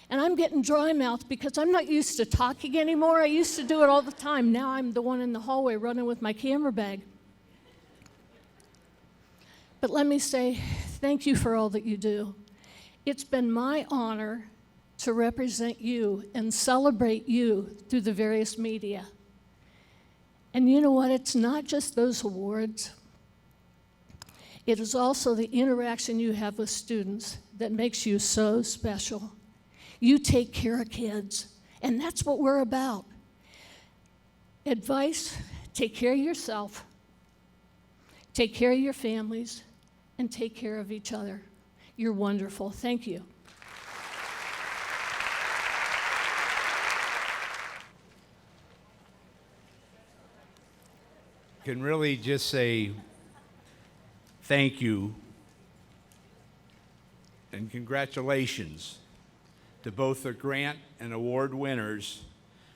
And I'm getting dry mouth because I'm not used to talking anymore. I used to do it all the time. Now I'm the one in the hallway running with my camera bag. But let me say thank you for all that you do. It's been my honor to represent you and celebrate you through the various media. And you know what? It's not just those awards. It is also the interaction you have with students that makes you so special. You take care of kids, and that's what we're about. Advice, take care of yourself, take care of your families, and take care of each other. You're wonderful. Thank you. Can really just say thank you and congratulations to both the grant and award winners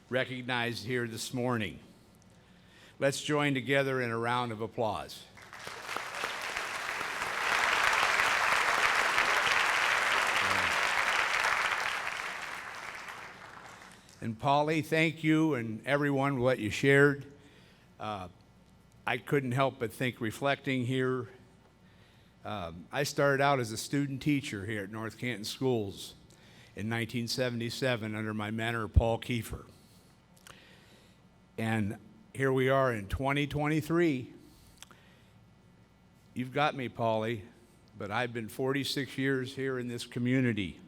recognized here this morning. Let's join together in a round of applause. And Polly, thank you and everyone for what you shared. I couldn't help but think, reflecting here, I started out as a student teacher here at North Canton Schools in 1977 under my mentor, Paul Kiefer. And here we are in 2023. You've got me, Polly, but I've been 46 years here in this community.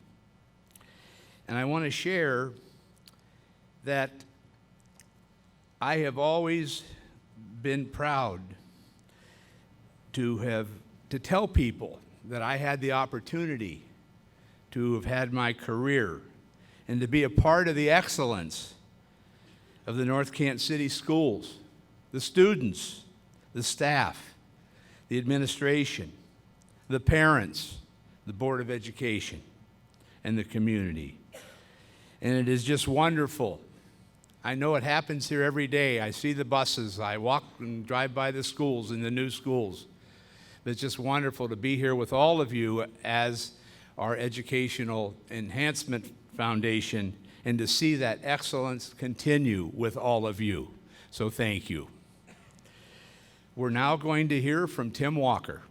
And I want to share that I have always been proud to tell people that I had the opportunity to have had my career and to be a part of the excellence of the North Canton City Schools, the students, the staff, the administration, the parents, the Board of Education, and the community. And it is just wonderful. I know it happens here every day. I see the buses. I walk and drive by the schools and the new schools. It's just wonderful to be here with all of you as our Educational Enhancement Foundation and to see that excellence continue with all of you. So thank you. We're now going to hear from Tim Walker.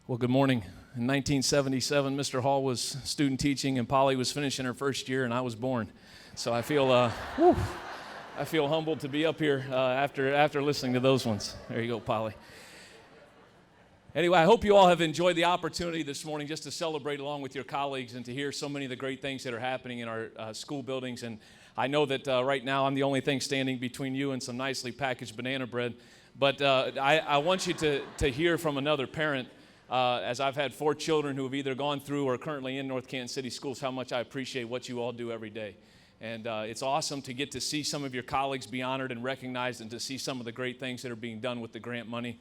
Well, good morning. In 1977, Mr. Hall was student teaching and Polly was finishing her first year and I was born. So I feel humbled to be up here after listening to those ones. There you go, Polly. Anyway, I hope you all have enjoyed the opportunity this morning just to celebrate along with your colleagues and to hear so many of the great things that are happening in our school buildings. And I know that right now I'm the only thing standing between you and some nicely packaged banana bread. But I want you to hear from another parent, as I've had 4 children who have either gone through or are currently in North Canton City Schools, how much I appreciate what you all do every day. And it's awesome to get to see some of your colleagues be honored and recognized and to see some of the great things that are being done with the grant money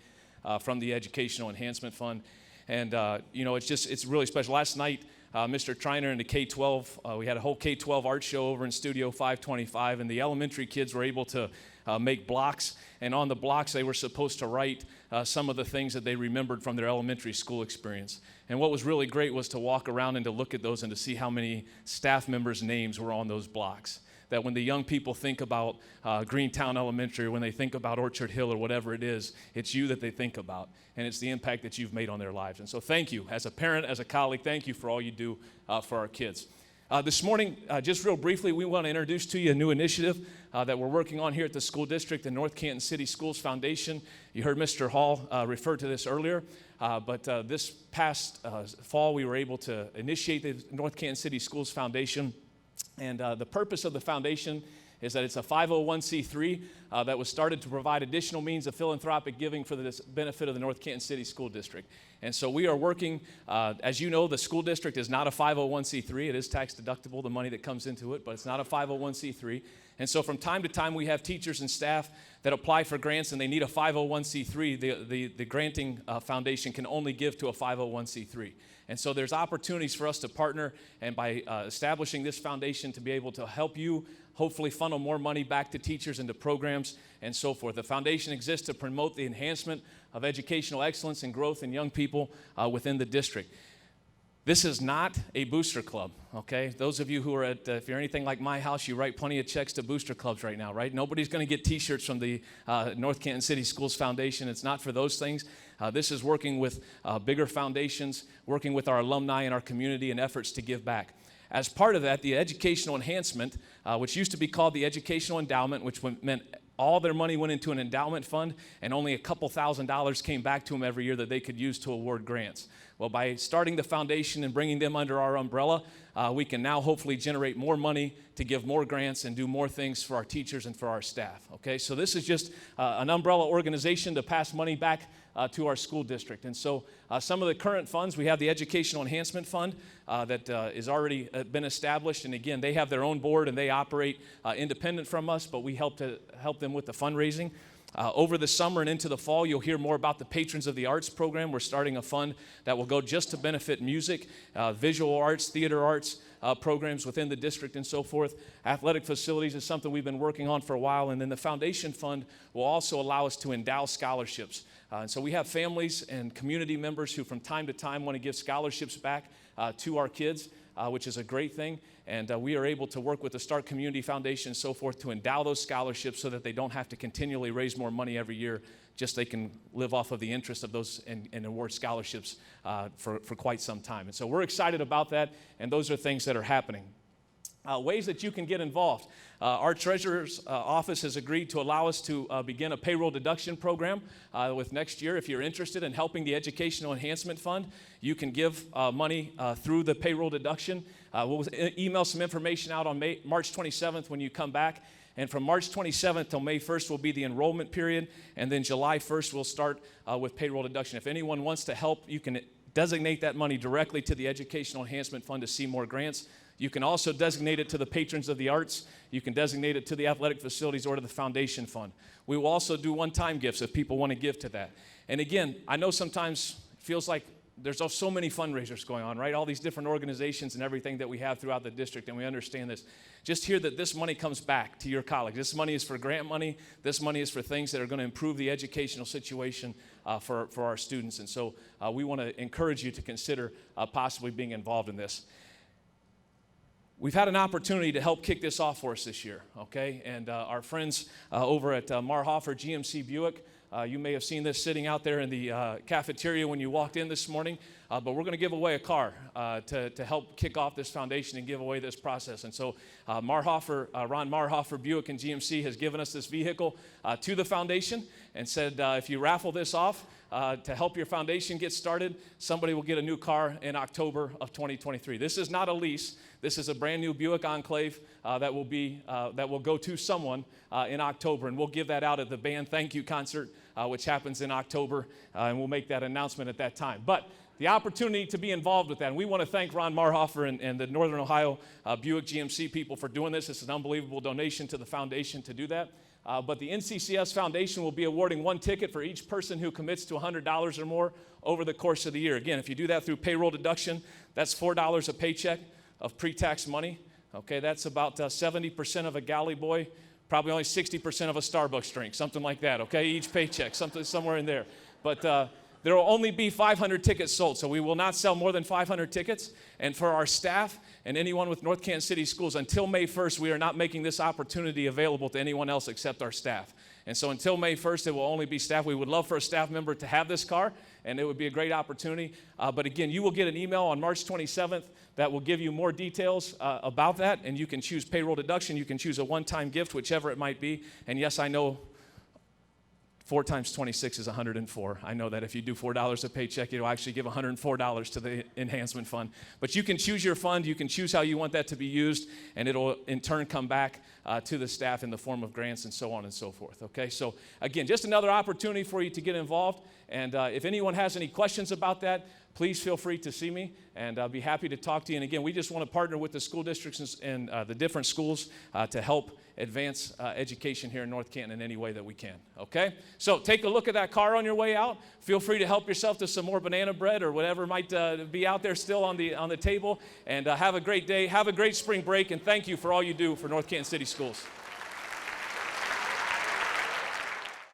from the Educational Enhancement Fund. And, it's really special. Last night, Mr. Triner and the K-12, we had a whole K-12 art show over in Studio 525, and the elementary kids were able to make blocks. And on the blocks, they were supposed to write some of the things that they remembered from their elementary school experience. And what was really great was to walk around and to look at those and to see how many staff members' names were on those blocks. That when the young people think about Greentown Elementary, or when they think about Orchard Hill or whatever it is, it's you that they think about, and it's the impact that you've made on their lives. And so thank you. As a parent, as a colleague, thank you for all you do for our kids. This morning, just real briefly, we want to introduce to you a new initiative that we're working on here at the school district, the North Canton City Schools Foundation. You heard Mr. Hall refer to this earlier, but this past fall, we were able to initiate the North Canton City Schools Foundation. And the purpose of the foundation is that it's a 501c3 that was started to provide additional means of philanthropic giving for the benefit of the North Canton City School District. And so we are working, as you know, the school district is not a 501c3. It is tax deductible, the money that comes into it, but it's not a 501c3. And so from time to time, we have teachers and staff that apply for grants and they need a 501c3. The granting foundation can only give to a 501c3. And so there's opportunities for us to partner, and by establishing this foundation to be able to help you hopefully funnel more money back to teachers and to programs and so forth. The foundation exists to promote the enhancement of educational excellence and growth in young people within the district. This is not a booster club, okay? Those of you who are at, if you're anything like my house, you write plenty of checks to booster clubs right now, right? Nobody's going to get t-shirts from the North Canton City Schools Foundation. It's not for those things. This is working with bigger foundations, working with our alumni and our community in efforts to give back. As part of that, the Educational Enhancement, which used to be called the Educational Endowment, which meant all their money went into an endowment fund and only a couple $1,000s came back to them every year that they could use to award grants. Well, by starting the foundation and bringing them under our umbrella, we can now hopefully generate more money to give more grants and do more things for our teachers and for our staff, okay? So this is just an umbrella organization to pass money back to our school district. And so some of the current funds, we have the Educational Enhancement Fund that is already been established. And again, they have their own board and they operate independent from us, but we help them with the fundraising. Over the summer and into the fall, you'll hear more about the Patrons of the Arts program. We're starting a fund that will go just to benefit music, visual arts, theater arts programs within the district and so forth. Athletic facilities is something we've been working on for a while. And then the foundation fund will also allow us to endow scholarships. And so we have families and community members who from time to time want to give scholarships back to our kids, which is a great thing. And we are able to work with the Start Community Foundation and so forth to endow those scholarships so that they don't have to continually raise more money every year, just they can live off of the interest of those and award scholarships for quite some time. And so we're excited about that, and those are things that are happening. Ways that you can get involved. Our treasurer's office has agreed to allow us to begin a payroll deduction program with next year. If you're interested in helping the Educational Enhancement Fund, you can give money through the payroll deduction. We'll email some information out on March 27th when you come back. And from March 27th till May 1st will be the enrollment period. And then July 1st we'll start with payroll deduction. If anyone wants to help, you can designate that money directly to the Educational Enhancement Fund to see more grants. You can also designate it to the Patrons of the Arts. You can designate it to the athletic facilities or to the foundation fund. We will also do one-time gifts if people want to give to that. And again, I know sometimes it feels like there's so many fundraisers going on, right? All these different organizations and everything that we have throughout the district, and we understand this. Just hear that this money comes back to your college. This money is for grant money. This money is for things that are going to improve the educational situation for our students. And so we want to encourage you to consider possibly being involved in this. We've had an opportunity to help kick this off for us this year, okay? And our friends over at Marhofer GMC Buick You may have seen this sitting out there in the cafeteria when you walked in this morning, but we're going to give away a car to help kick off this foundation and give away this process. And so Ron Marhofer, Buick and GMC has given us this vehicle to the foundation and said, if you raffle this off to help your foundation get started, somebody will get a new car in October of 2023. This is not a lease. This is a brand new Buick Enclave that will go to someone in October, and we'll give that out at the band thank you concert, which happens in October, and we'll make that announcement at that time. But the opportunity to be involved with that, and we want to thank Ron Marhofer and the Northern Ohio Buick GMC people for doing this. It's an unbelievable donation to the foundation to do that. But the NCCS Foundation will be awarding one ticket for each person who commits to $100 or more over the course of the year. Again, if you do that through payroll deduction, that's $4 a paycheck of pre-tax money. Okay, that's about 70% of a galley boy, probably only 60% of a Starbucks drink, something like that. Okay, each paycheck, somewhere in there. But there will only be 500 tickets sold, so we will not sell more than 500 tickets. And for our staff and anyone with North Canton City Schools, until May 1st, we are not making this opportunity available to anyone else except our staff. And so until May 1st, it will only be staff. We would love for a staff member to have this car, and it would be a great opportunity. But again, you will get an email on March 27th that will give you more details about that, and you can choose payroll deduction. You can choose a one-time gift, whichever it might be. And yes, I know 4 times 26 is 104. I know that if you do $4 a paycheck, it'll actually give $104 to the Enhancement Fund. But you can choose your fund. You can choose how you want that to be used, and it'll in turn come back to the staff in the form of grants and so on and so forth. Okay, so again, just another opportunity for you to get involved. And if anyone has any questions about that, please feel free to see me, and I'll be happy to talk to you. And again, we just want to partner with the school districts and the different schools to help advance education here in North Canton in any way that we can, okay? So take a look at that car on your way out. Feel free to help yourself to some more banana bread or whatever might be out there still on the table. And have a great day. Have a great spring break, and thank you for all you do for North Canton City Schools.